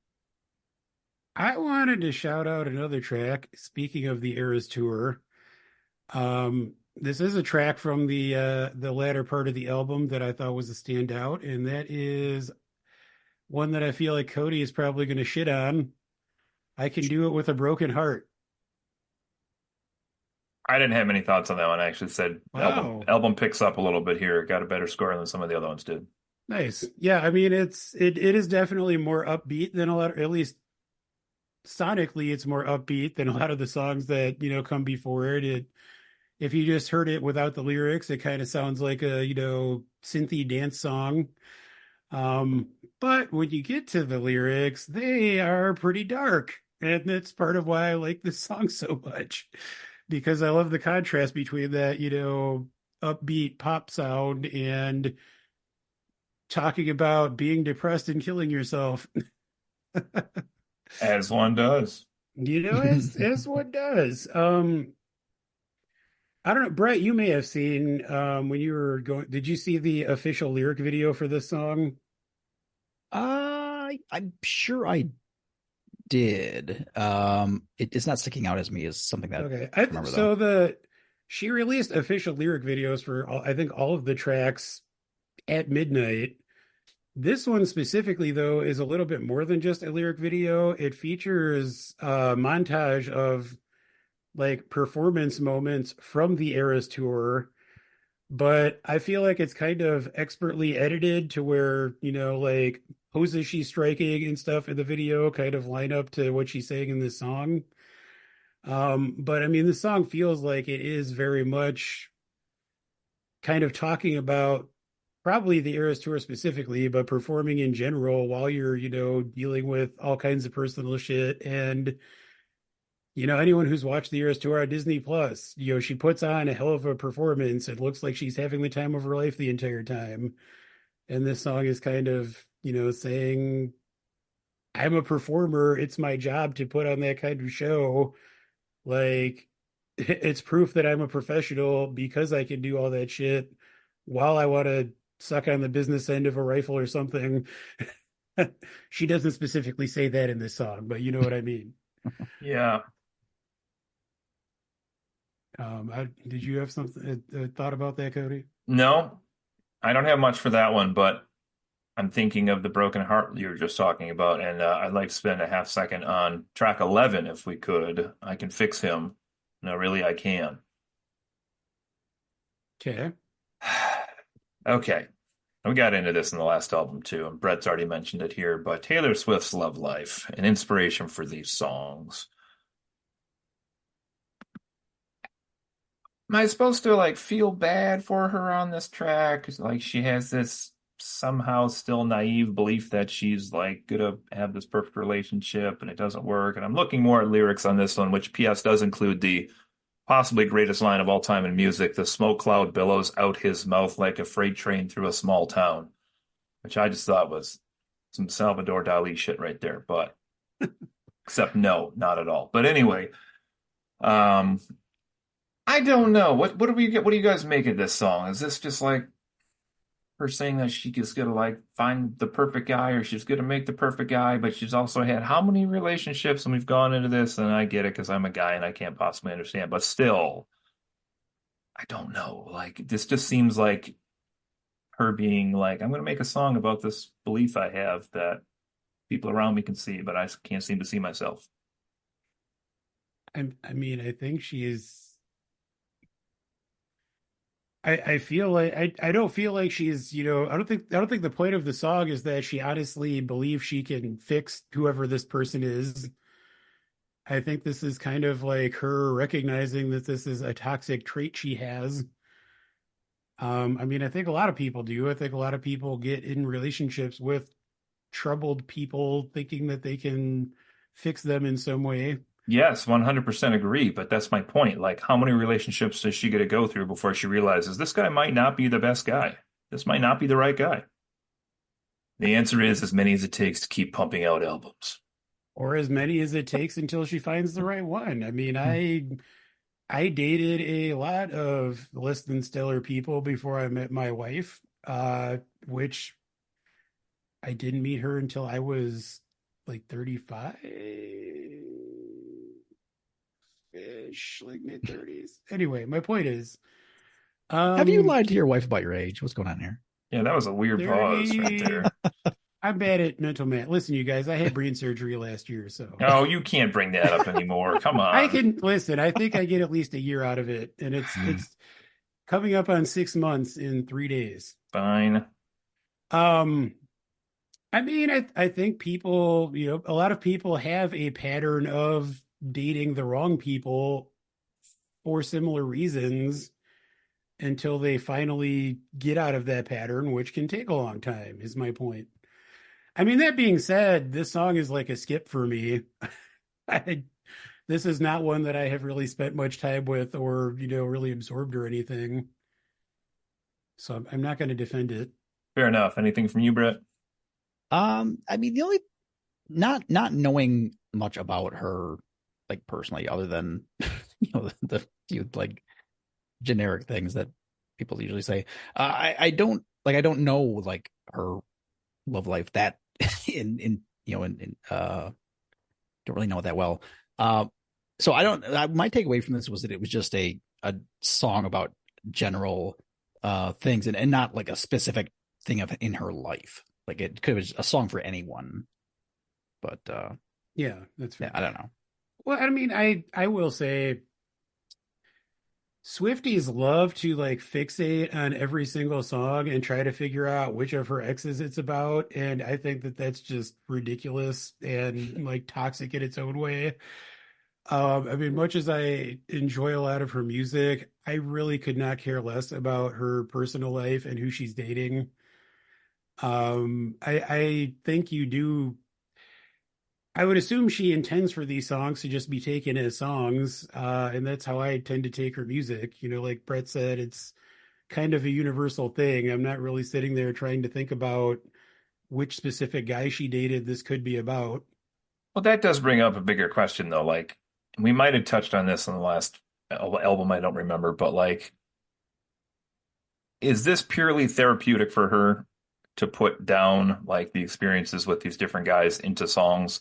I wanted to shout out another track. Speaking of the Eras tour, this is a track from the latter part of the album that I thought was a standout, and that is one that I feel like Cody is probably going to shit on. I can do it with a broken heart. I didn't have any thoughts on that one. I actually said album Wow, album picks up a little bit here. Got a better score than some of the other ones did. nice. Yeah, I mean it is definitely more upbeat than a lot, at least sonically, it's more upbeat than a lot of the songs that come before it. If you just heard it without the lyrics, it kind of sounds like a synthy dance song. Um, but when you get to the lyrics, they are pretty dark, and that's part of why I like this song so much because I love the contrast between that upbeat pop sound and talking about being depressed and killing yourself. As one does. As one does. I don't know, Brett, you may have seen when you were going, did you see the official lyric video for this song? I'm sure I did. It's not sticking out as me as something that Okay. I remember though. So she released official lyric videos for I think all of the tracks at midnight. This one specifically though is a little bit more than just a lyric video. It features a montage of like performance moments from the Eras tour, but I feel like it's kind of expertly edited to where, like poses she's striking and stuff in the video kind of line up to what she's saying in this song. But I mean, the song feels like it is very much kind of talking about probably the Eras Tour specifically, but performing in general while you're, dealing with all kinds of personal shit. And, anyone who's watched the Eras Tour on Disney Plus, she puts on a hell of a performance. It looks like she's having the time of her life the entire time. And this song is kind of, saying, I'm a performer. It's my job to put on that kind of show. Like, it's proof that I'm a professional because I can do all that shit while I want to suck on the business end of a rifle or something. She doesn't specifically say that in this song, but you know what I mean. Yeah. Did you have something thought about that, Cody? No, I don't have much for that one, but I'm thinking of the broken heart you were just talking about, and I'd like to spend a half second on track 11 if we could. I can fix him. No, really, I can. Okay. Okay. We got into this in the last album too, and Brett's already mentioned it here, but Taylor Swift's Love Life, an inspiration for these songs. Am I supposed to like feel bad for her on this track? 'Cause, like she has this somehow still naive belief that she's like gonna have this perfect relationship and it doesn't work. And I'm looking more at lyrics on this one, which PS does include the possibly greatest line of all time in music. The smoke cloud billows out his mouth like a freight train through a small town, which I just thought was some Salvador Dali shit right there. But except no, not at all. But anyway, um, I don't know. What do you guys make of this song? Is this just like her saying that she is gonna like find the perfect guy or she's gonna make the perfect guy, but she's also had how many relationships and we've gone into this and I get it because I'm a guy and I can't possibly understand, but still, I don't know. Like this just seems like her being like, I'm gonna make a song about this belief I have that people around me can see, but I can't seem to see myself. I mean, I think she's. I feel like I don't feel like she's, I don't think the point of the song is that she honestly believes she can fix whoever this person is. I think this is kind of like her recognizing that this is a toxic trait she has. I mean, I think a lot of people do. I think a lot of people get in relationships with troubled people thinking that they can fix them in some way. Yes, 100% agree, but that's my point. Like, how many relationships does she get to go through before she realizes this guy might not be the best guy? This might not be the right guy. The answer is as many as it takes to keep pumping out albums. Or as many as it takes until she finds the right one. I mean, I dated a lot of less than stellar people before I met my wife, which I didn't meet her until I was like 35-ish, like mid 30s. Anyway, my point is, Have you um, lied to your wife about your age? What's going on here? Yeah, that was a weird pause right 30, there. I'm bad at mental math. Listen, you guys, I had brain surgery last year, so Oh, you can't bring that up anymore. Come I on. can listen. I think I get at least a year out of it, and it's coming up on 6 months in 3 days. Fine. Um, I mean, I think people, a lot of people have a pattern of dating the wrong people for similar reasons until they finally get out of that pattern, which can take a long time, is my point. I mean, that being said, this song is like a skip for me. I, this is not one that I have really spent much time with or, really absorbed or anything. So I'm not going to defend it. Fair enough. Anything from you, Brett? I mean, the only not knowing much about her, like personally, other than the few like generic things that people usually say. I don't know like her love life that in don't really know it that well. So my takeaway from this was that it was just a song about general things and not like a specific thing in her life. Like it could have been a song for anyone. But Yeah, that's yeah, right. I don't know. Well, I mean, I will say Swifties love to like fixate on every single song and try to figure out which of her exes it's about. And I think that that's just ridiculous and like toxic in its own way. I mean, much as I enjoy a lot of her music, I really could not care less about her personal life and who she's dating. I think you do. I would assume she intends for these songs to just be taken as songs, and that's how I tend to take her music. You know, like Brett said, it's kind of a universal thing. I'm not really sitting there trying to think about which specific guy she dated this could be about. Well, that does bring up a bigger question, though. Like, we might have touched on this in the last album, I don't remember, but like, is this purely therapeutic for her to put down like the experiences with these different guys into songs?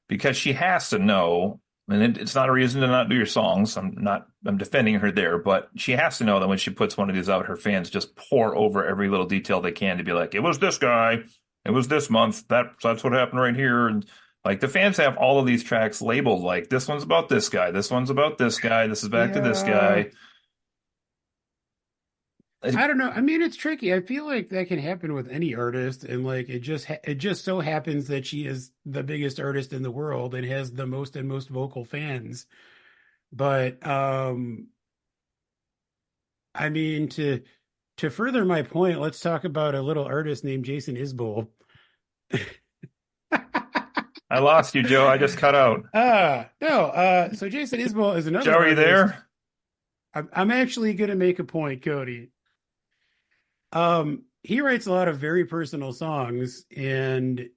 Because she has to know, and it's not a reason to not do your songs. I'm defending her there, but she has to know that when she puts one of these out, her fans just pour over every little detail they can to be like, it was this guy, it was this month, that's what happened right here. And like the fans have all of these tracks labeled like this one's about this guy, this one's about this guy, this is back to this Yeah, guy. I don't know. I mean, it's tricky. I feel like that can happen with any artist, and like it just so happens that she is the biggest artist in the world and has the most and most vocal fans. But I mean, to further my point, let's talk about a little artist named Jason Isbell. I lost you, Joe. I just cut out. No, so Jason Isbell is Joe, another are you artist. there? I'm actually going to make a point, Cody. He writes a lot of very personal songs, and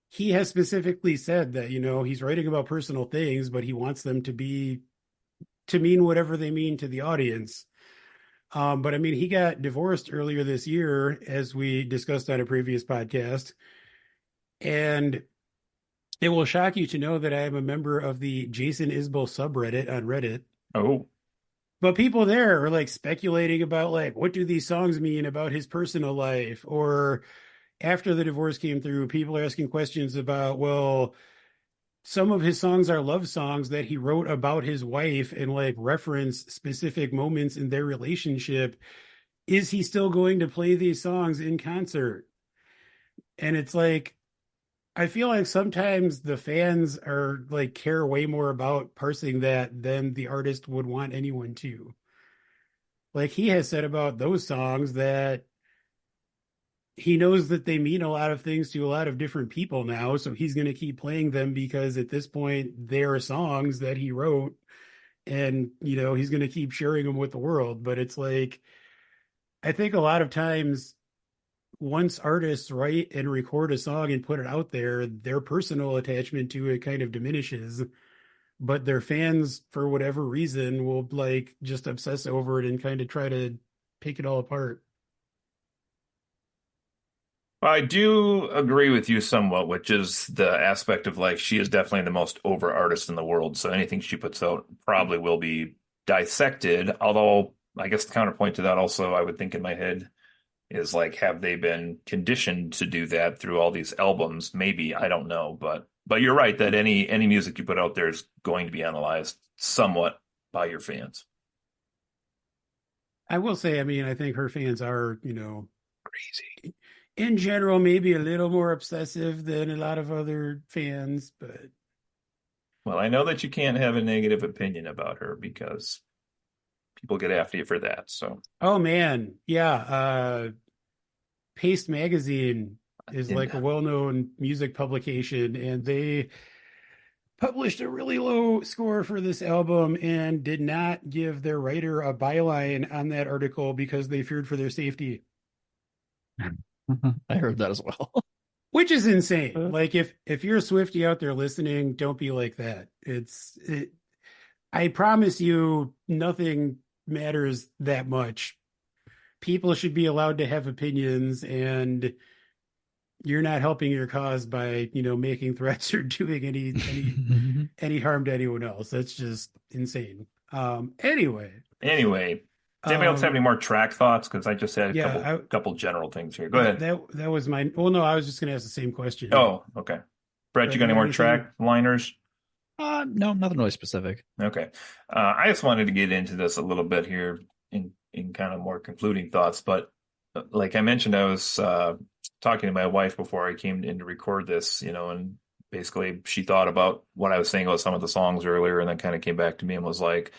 he has specifically said that, you know, he's writing about personal things, but he wants them to mean whatever they mean to the audience. But I mean, he got divorced earlier this year, as we discussed on a previous podcast. And it will shock you to know that I am a member of the Jason Isbell subreddit on Reddit. Oh, But people there are like speculating about like what do these songs mean about his personal life? Or after the divorce came through, people are asking questions about, well, some of his songs are love songs that he wrote about his wife and like reference specific moments in their relationship. Is he still going to play these songs in concert? And it's like, I feel like sometimes the fans are like care way more about parsing that than the artist would want anyone to. Like he has said about those songs that he knows that they mean a lot of things to a lot of different people now, so he's going to keep playing them because at this point they are songs that he wrote, and you know he's going to keep sharing them with the world. But it's like I think a lot of times once artists write and record a song and put it out there, their personal attachment to it kind of diminishes, but their fans, for whatever reason, will like just obsess over it and kind of try to pick it all apart. I do agree with you somewhat, which is the aspect of like she is definitely the most over artist in the world. So anything she puts out probably will be dissected. Although I guess the counterpoint to that also I would think in my head is like, have they been conditioned to do that through all these albums? Maybe, I don't know, but you're right that any music you put out there is going to be analyzed somewhat by your fans. I will say, I mean, I think her fans are, you know, Crazy. in general, maybe a little more obsessive than a lot of other fans, but Well, I know that you can't have a negative opinion about her because people get after you for that. So oh man, yeah. Paste Magazine is in like a well-known music publication, and they published a really low score for this album and did not give their writer a byline on that article because they feared for their safety, I heard that as well. which is insane. Like if you're a Swiftie out there listening, don't be like that. I promise you nothing matters that much. People should be allowed to have opinions, and you're not helping your cause by, you know, making threats or doing any harm to anyone else. That's just insane. Anyway, Anyway, does anybody else have any um, more track thoughts? Because I just had a yeah, couple general things here. Go that ahead. that that was my. Well, no, I was just going to ask the same question. Oh, okay. Brett, you Brett, got you any got more anything? track liners? No, nothing really specific. Okay. I just wanted to get into this a little bit here in kind of more concluding thoughts. But like I mentioned, I was talking to my wife before I came in to record this, you know, and basically she thought about what I was saying about some of the songs earlier and then kind of came back to me and was like,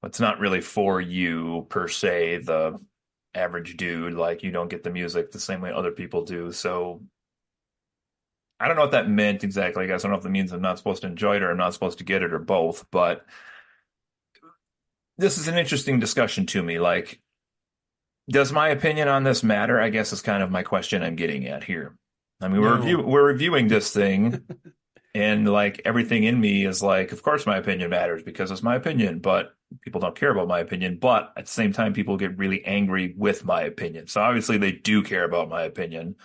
it's not really for you per se, the average dude. Like, you don't get the music the same way other people do. So I don't know what that meant exactly. I guess I don't know if it means I'm not supposed to enjoy it or I'm not supposed to get it or both. But this is an interesting discussion to me. Like, does my opinion on this matter? I guess is kind of my question I'm getting at here. I mean, No. we're reviewing this thing, and like everything in me is like, of course my opinion matters because it's my opinion, but people don't care about my opinion. But at the same time, people get really angry with my opinion. So obviously they do care about my opinion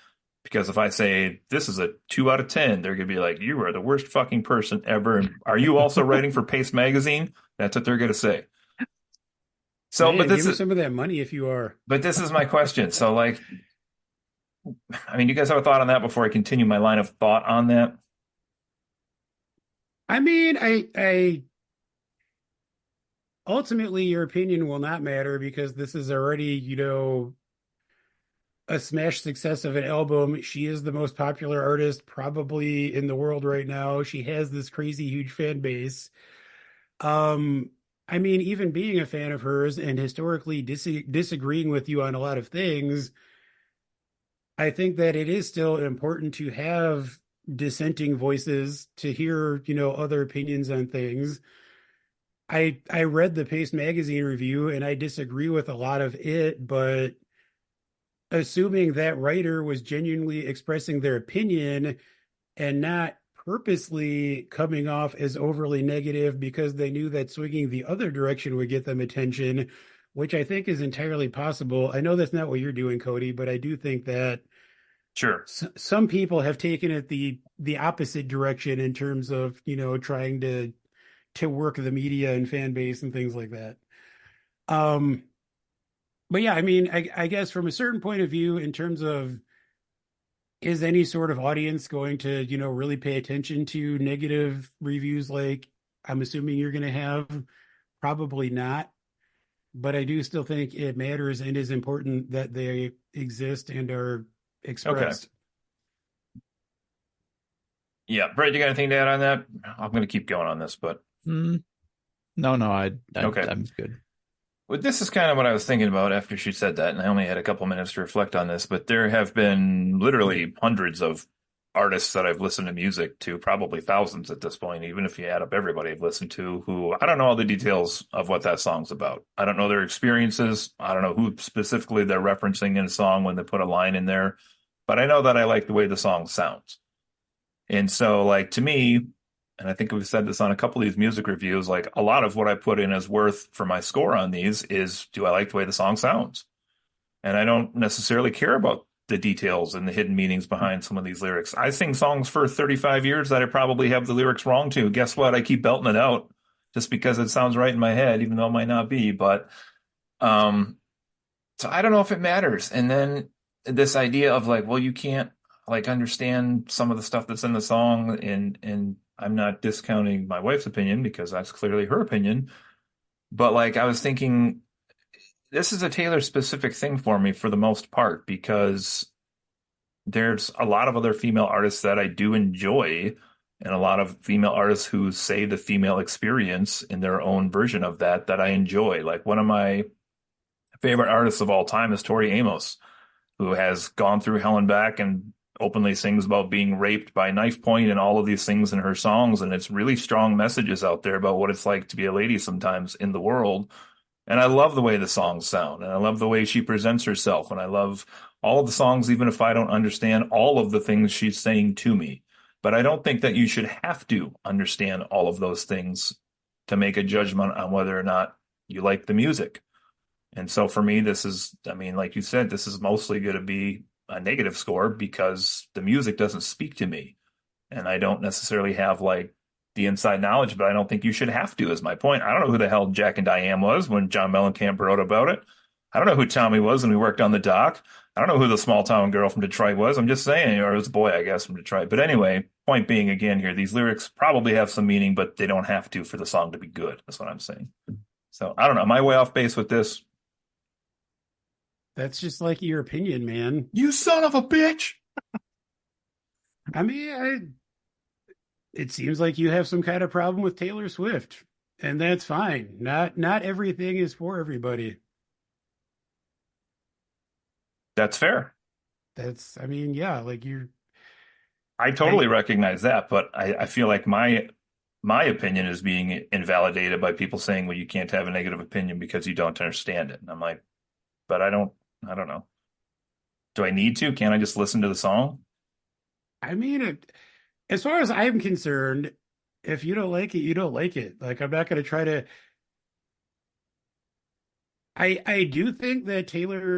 because if I say this is a 2 out of 10, they're gonna be like, you are the worst fucking person ever. And are you also writing for Paste Magazine? That's what they're gonna say. So, Man, give me some of that money if you are. but this is my question. So like, I mean, you guys have a thought on that before I continue my line of thought on that? I mean, I ultimately your opinion will not matter because this is already, a smash success of an album. She is the most popular artist probably in the world right now. She has this crazy huge fan base. Um, I mean, even being a fan of hers and historically disagreeing with you on a lot of things, I think that it is still important to have dissenting voices to hear, other opinions on things. I read the Paste magazine review and I disagree with a lot of it, but assuming that writer was genuinely expressing their opinion and not purposely coming off as overly negative because they knew that swinging the other direction would get them attention, which I think is entirely possible. I know that's not what you're doing, Cody, but I do think that Sure. some people have taken it the opposite direction in terms of, trying to work the media and fan base and things like that. Um, but yeah, I mean, I guess from a certain point of view, in terms of is any sort of audience going to, really pay attention to negative reviews like I'm assuming you're going to have? Probably not. But I do still think it matters and is important that they exist and are Okay. expressed. Yeah. Brett, you got anything to add on that? I'm going to keep going on this, but Mm, no, no, okay. I'm good. Well, this is kind of what I was thinking about after she said that, and I only had a couple minutes to reflect on this, but there have been literally hundreds of artists that I've listened to music to, probably thousands at this point, even if you add up everybody I've listened to, who I don't know all the details of what that song's about. I don't know their experiences. I don't know who specifically they're referencing in a song when they put a line in there, but I know that I like the way the song sounds. And so, like, to me, and I think we've said this on a couple of these music reviews, like, a lot of what I put in as worth for my score on these is, do I like the way the song sounds? And I don't necessarily care about the details and the hidden meanings behind some of these lyrics. I sing songs for 35 years that I probably have the lyrics wrong to. Guess what? I keep belting it out just because it sounds right in my head, even though it might not be. But um, so I don't know if it matters. And then this idea of like, well, you can't like understand some of the stuff that's in the song, and I'm not discounting my wife's opinion because that's clearly her opinion. But like I was thinking, this is a Taylor specific thing for me for the most part because there's a lot of other female artists that I do enjoy, and a lot of female artists who say the female experience in their own version of that I enjoy. Like one of my favorite artists of all time is Tori Amos, who has gone through hell and back and openly sings about being raped by knife point and all of these things in her songs. And it's really strong messages out there about what it's like to be a lady sometimes in the world. And I love the way the songs sound, and I love the way she presents herself, and I love all of the songs, even if I don't understand all of the things she's saying to me. But I don't think that you should have to understand all of those things to make a judgment on whether or not you like the music. And so for me, this is, I mean, like you said, this is mostly going to be a negative score because the music doesn't speak to me. And I don't necessarily have like the inside knowledge, but I don't think you should have to, is my point. I don't know who the hell Jack and Diane was when John Mellencamp wrote about it. I don't know who Tommy was when we worked on the dock. I don't know who the small town girl from Detroit was. I'm just saying, or it was a boy, I guess, from Detroit. But anyway, point being again here, these lyrics probably have some meaning, but they don't have to for the song to be good. That's what I'm saying. So I don't know. Am I way off base with this? That's just like your opinion, man. You son of a bitch. I mean, it seems like you have some kind of problem with Taylor Swift, and that's fine. Not everything is for everybody. That's fair. I mean, yeah, like I I totally recognize that, but I feel like my opinion is being invalidated by people saying, well, you can't have a negative opinion because you don't understand it. And I'm like, but I don't know. Do I need to? Can't I just listen to the song? I mean, as far as I'm concerned, if you don't like it, you don't like it. Like I'm not going to try to. I do think that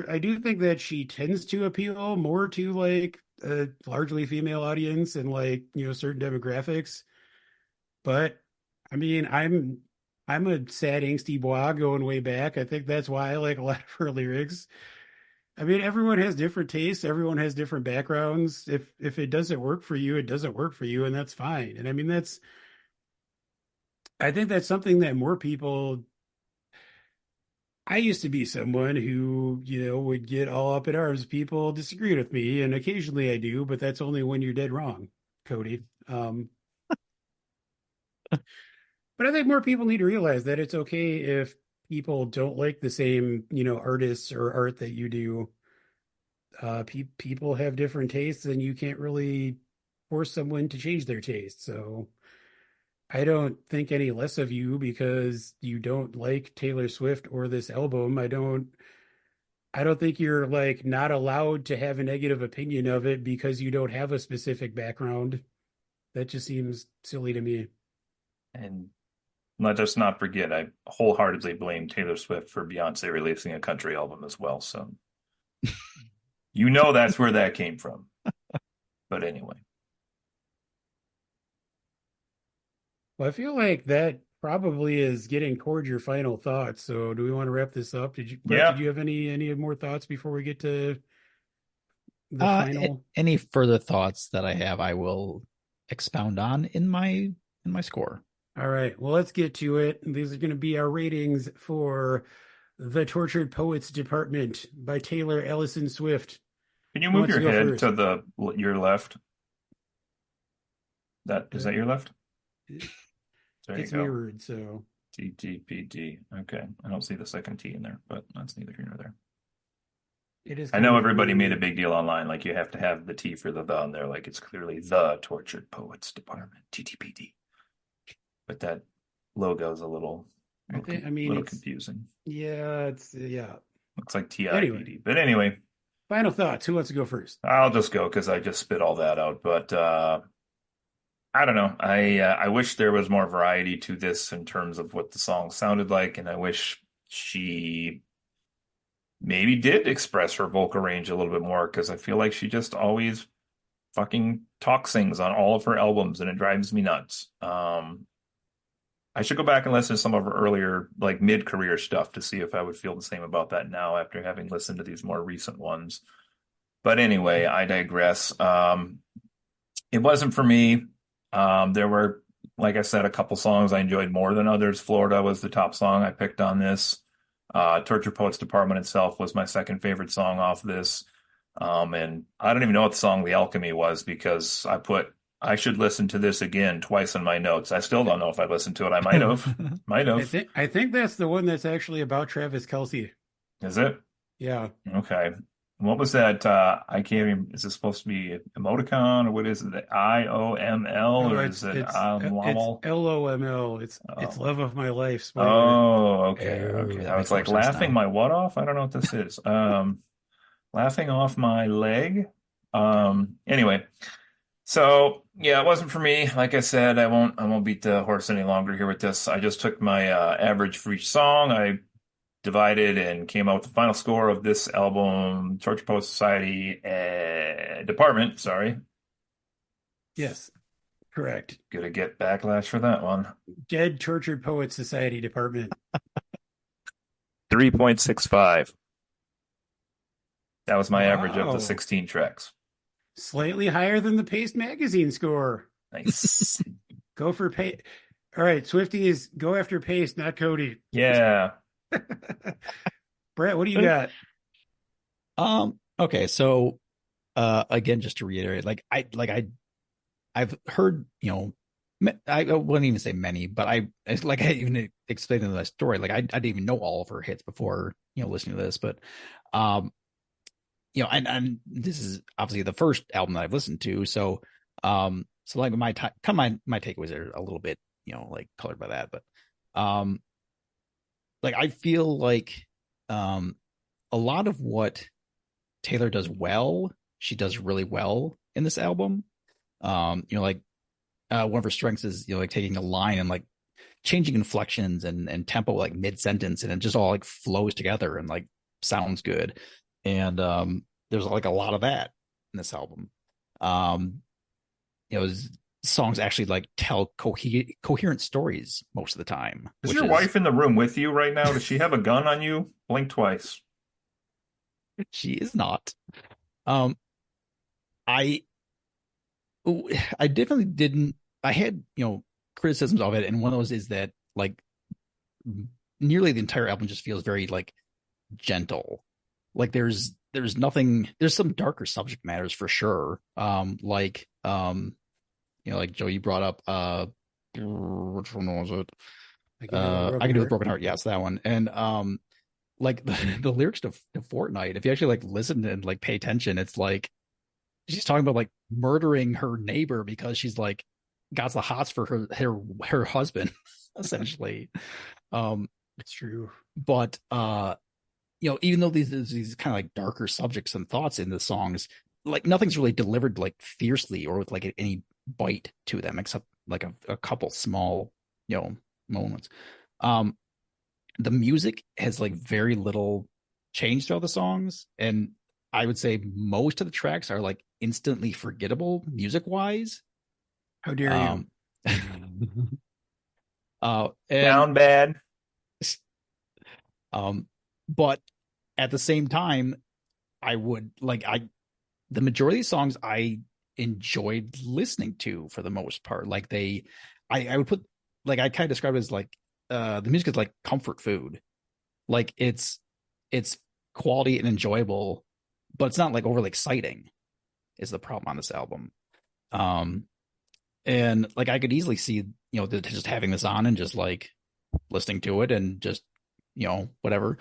I do think that she tends to appeal more to like a largely female audience and like certain demographics. But I mean, I'm a sad angsty boy going way back. I think that's why I like a lot of her lyrics. I mean, everyone has different tastes. Everyone has different backgrounds. If it doesn't work for you, it doesn't work for you, and that's fine. And I mean, I think that's something that more people. I used to be someone who, would get all up in arms. People disagreed with me, and occasionally I do, but that's only when you're dead wrong, Cody. But I think more people need to realize that it's okay if people don't like the same, artists or art that you do. People have different tastes, and you can't really force someone to change their taste. So I don't think any less of you because you don't like Taylor Swift or this album. I don't think you're like not allowed to have a negative opinion of it because you don't have a specific background. That just seems silly to me. And let us not forget, I wholeheartedly blame Taylor Swift for Beyonce releasing a country album as well. So you know that's where that came from. But anyway, Well, I feel like that probably is getting toward your final thoughts. So do we want to wrap this up? Brett, did yeah. you have any more thoughts before we get to the final? Any further thoughts that I have, I will expound on in my score. All right. Well, let's get to it. These are going to be our ratings for The Tortured Poets Department by Taylor Allison Swift. Can you Who move wants to your go head first? to your left? That is Uh, that your left? There you it's go. mirrored, so TTPD. Okay. I don't see the second T in there, but that's neither here nor there. it is I kind know of everybody made a blurry. big deal online, like you have to have the T for the on there, like it's clearly the Tortured Poets Department, TTPD. But that logo is I mean, little confusing. yeah. Looks like Anyway, TIPD. But anyway, final thoughts. Who wants to go first? I'll just go because I just spit all that out. But I don't know. I wish there was more variety to this in terms of what the song sounded like, and I wish she maybe did express her vocal range a little bit more because I feel like she just always fucking talk sings on all of her albums, and it drives me nuts. I should go back and listen to some of her earlier, like mid-career stuff to see if I would feel the same about that now after having listened to these more recent ones. But anyway, I digress. It wasn't for me. There were, like I said, a couple songs I enjoyed more than others. Florida was the top song I picked on this. Torture Poets Department itself was my second favorite song off this. And I don't even know what the song The Alchemy was because I should listen to this again twice in my notes. I still don't know if I listened to it. I might have. Might have. I think that's the one that's actually about Travis Kelce. Is it? Yeah. Okay. What was that? I can't even, is it supposed to be emoticon or what is it? The IOML Oh, or is it it's LOML? LOML. It's Oh. Love of My Life. Spoiler. Oh, okay. Oh, Okay. I that was makes more like sense laughing now. my what off? I don't know what this is. Laughing off my leg. Anyway, so yeah, it wasn't for me. Like I said, I won't beat the horse any longer here with this. I just took my average for each song. I divided and came out with the final score of this album, Torture Poets Society Department. Sorry, Yes, correct. gonna get backlash for that one. Dead Tortured Poets Society Department. 3.65. That was my average of the Wow. 16 tracks. Slightly higher than the Paste magazine score. Nice. Go for Paste. All right, Swifties, go after Paste, not Cody. Yeah. Brett, what do you got? Okay, so again, just to reiterate, I've heard, I wouldn't even say many, but it's like I even explained in the story, like I didn't even know all of her hits before, listening to this. But, um, and this is obviously the first album that I've listened to. So like my takeaways are a little bit, like colored by that. But, um, like I feel like, um, a lot of what Taylor does well, she does really well in this album. Like one of her strengths is like taking a line and like changing inflections and tempo like mid sentence, and it just all like flows together and like sounds good. And there's like a lot of that in this album. Um, songs actually like tell coherent stories most of the time, Is which your is wife in the room with you right now? Does she have a gun on you? Blink twice. she is not. Um, I I definitely didn't. I had criticisms of it, and one of those is that like nearly the entire album just feels very like gentle. Like there's nothing. There's some darker subject matters for sure. Like Joe, you brought up which one was it? I can do a I broken can do the heart. broken heart. Yes, that one. And like the lyrics to Fortnite, if you actually like listen and like pay attention, it's like she's talking about like murdering her neighbor because she's like got the hots for her husband, essentially. Um, It's true. but even though these kind of like darker subjects and thoughts in the songs, like nothing's really delivered like fiercely or with like any bite to them, except like a couple small, moments. Um, the music has like very little change throughout the songs, and I would say most of the tracks are like instantly forgettable music wise. How dare you? Um, and Down bad. um, but at the same time, I would like the majority of these songs I enjoyed listening to for the most part. Like I would put like I kind of describe it as like the music is like comfort food. Like it's quality and enjoyable, but it's not like overly exciting is the problem on this album. Um and like I could easily see, just having this on and just like listening to it and just, whatever.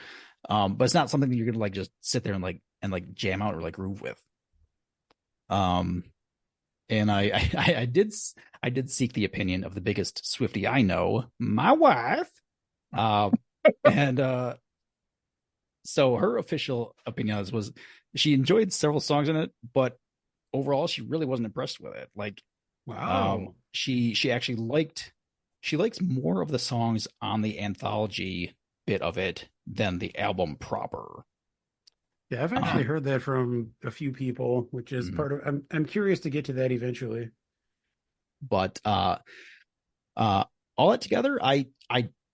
But it's not something that you're gonna like just sit there and jam out or like groove with. Um and I did seek the opinion of the biggest Swiftie I know, my wife. Um and so her official opinion was she enjoyed several songs in it, but overall she really wasn't impressed with it. Like Wow. she actually she likes more of the songs on the anthology bit of it than the album proper. Yeah, I've actually Um heard that from a few people, which is mhm. part of. I'm curious to get to that eventually. But uh all that together, I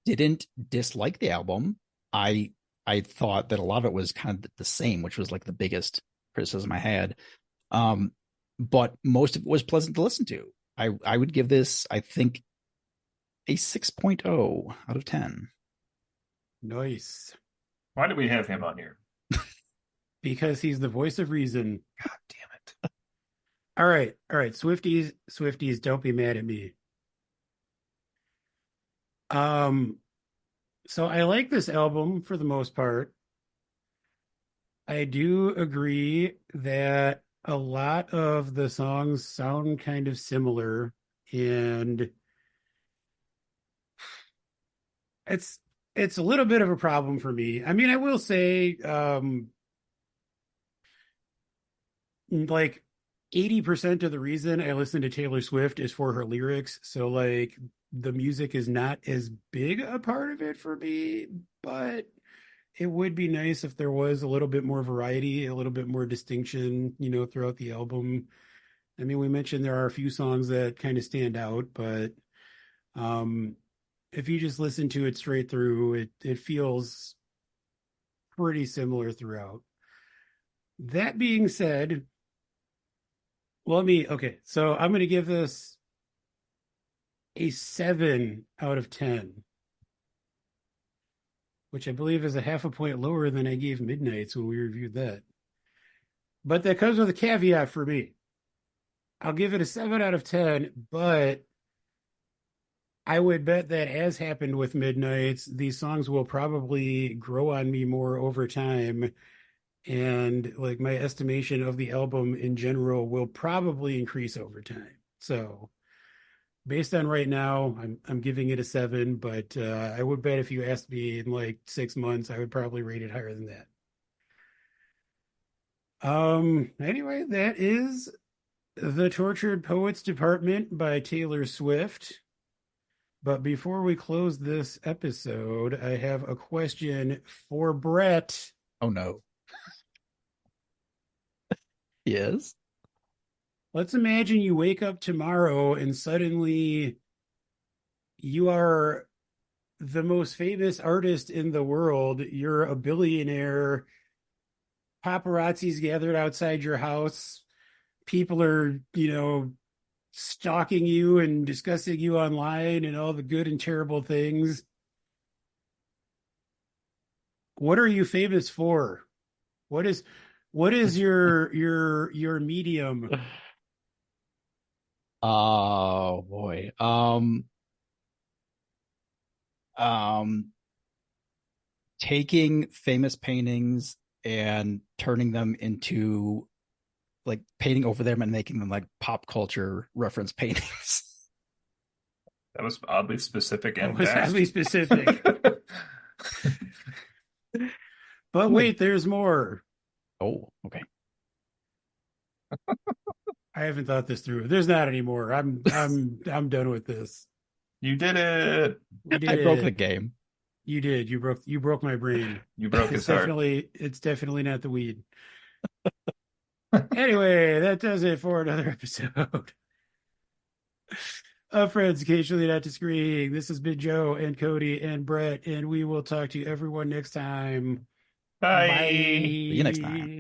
didn't dislike the album. I thought that a lot of it was kind of the same, which was like the biggest criticism I had. Um, but most of it was pleasant to listen to. I would give this, I think, a 6.0 out of 10. Nice, Why do we have him on here? because he's the voice of reason. God damn it. All right, Swifties, Swifties, don't be mad at me. Um, so I like this album for the most part. I do agree that a lot of the songs sound kind of similar, and it's it's a little bit of a problem for me. I mean, I will say, like 80% of the reason I listen to Taylor Swift is for her lyrics. So like the music is not as big a part of it for me, but it would be nice if there was a little bit more variety, a little bit more distinction, throughout the album. I mean, we mentioned there are a few songs that kind of stand out, but um if you just listen to it straight through, it feels pretty similar throughout. That being said, okay, so I'm going to give this a 7 out of 10, which I believe is a half a point lower than I gave Midnight's when we reviewed that. But that comes with a caveat for me. I'll give it a 7 out of 10, but I would bet that, as happened with Midnights, these songs will probably grow on me more over time. And like my estimation of the album in general will probably increase over time. So based on right now, I'm giving it a 7, but I would bet if you asked me in like 6 months, I would probably rate it higher than that. Anyway, that is The Tortured Poets Department by Taylor Swift. But before we close this episode, I have a question for Brett. Oh no. Yes. Let's imagine you wake up tomorrow and suddenly you are the most famous artist in the world. You're a billionaire. Paparazzi's gathered outside your house. People are, stalking you and discussing you online and all the good and terrible things. What are you famous for? What is your medium? Oh boy. Um, Taking famous paintings and turning them into like painting over them and making them like pop culture reference paintings. That was oddly specific That and was fast. oddly specific. But wait, there's more. Oh, okay. I haven't thought this through. There's not anymore. I'm done with this. You did it. We did I broke it. the game. You did. You broke my brain. You broke his heart. It's definitely not the weed. Anyway, that does it for another episode of Friends Occasionally Not Disagreeing. This has been Joe and Cody and Brett, and we will talk to everyone next time. Bye. Bye. See you next time.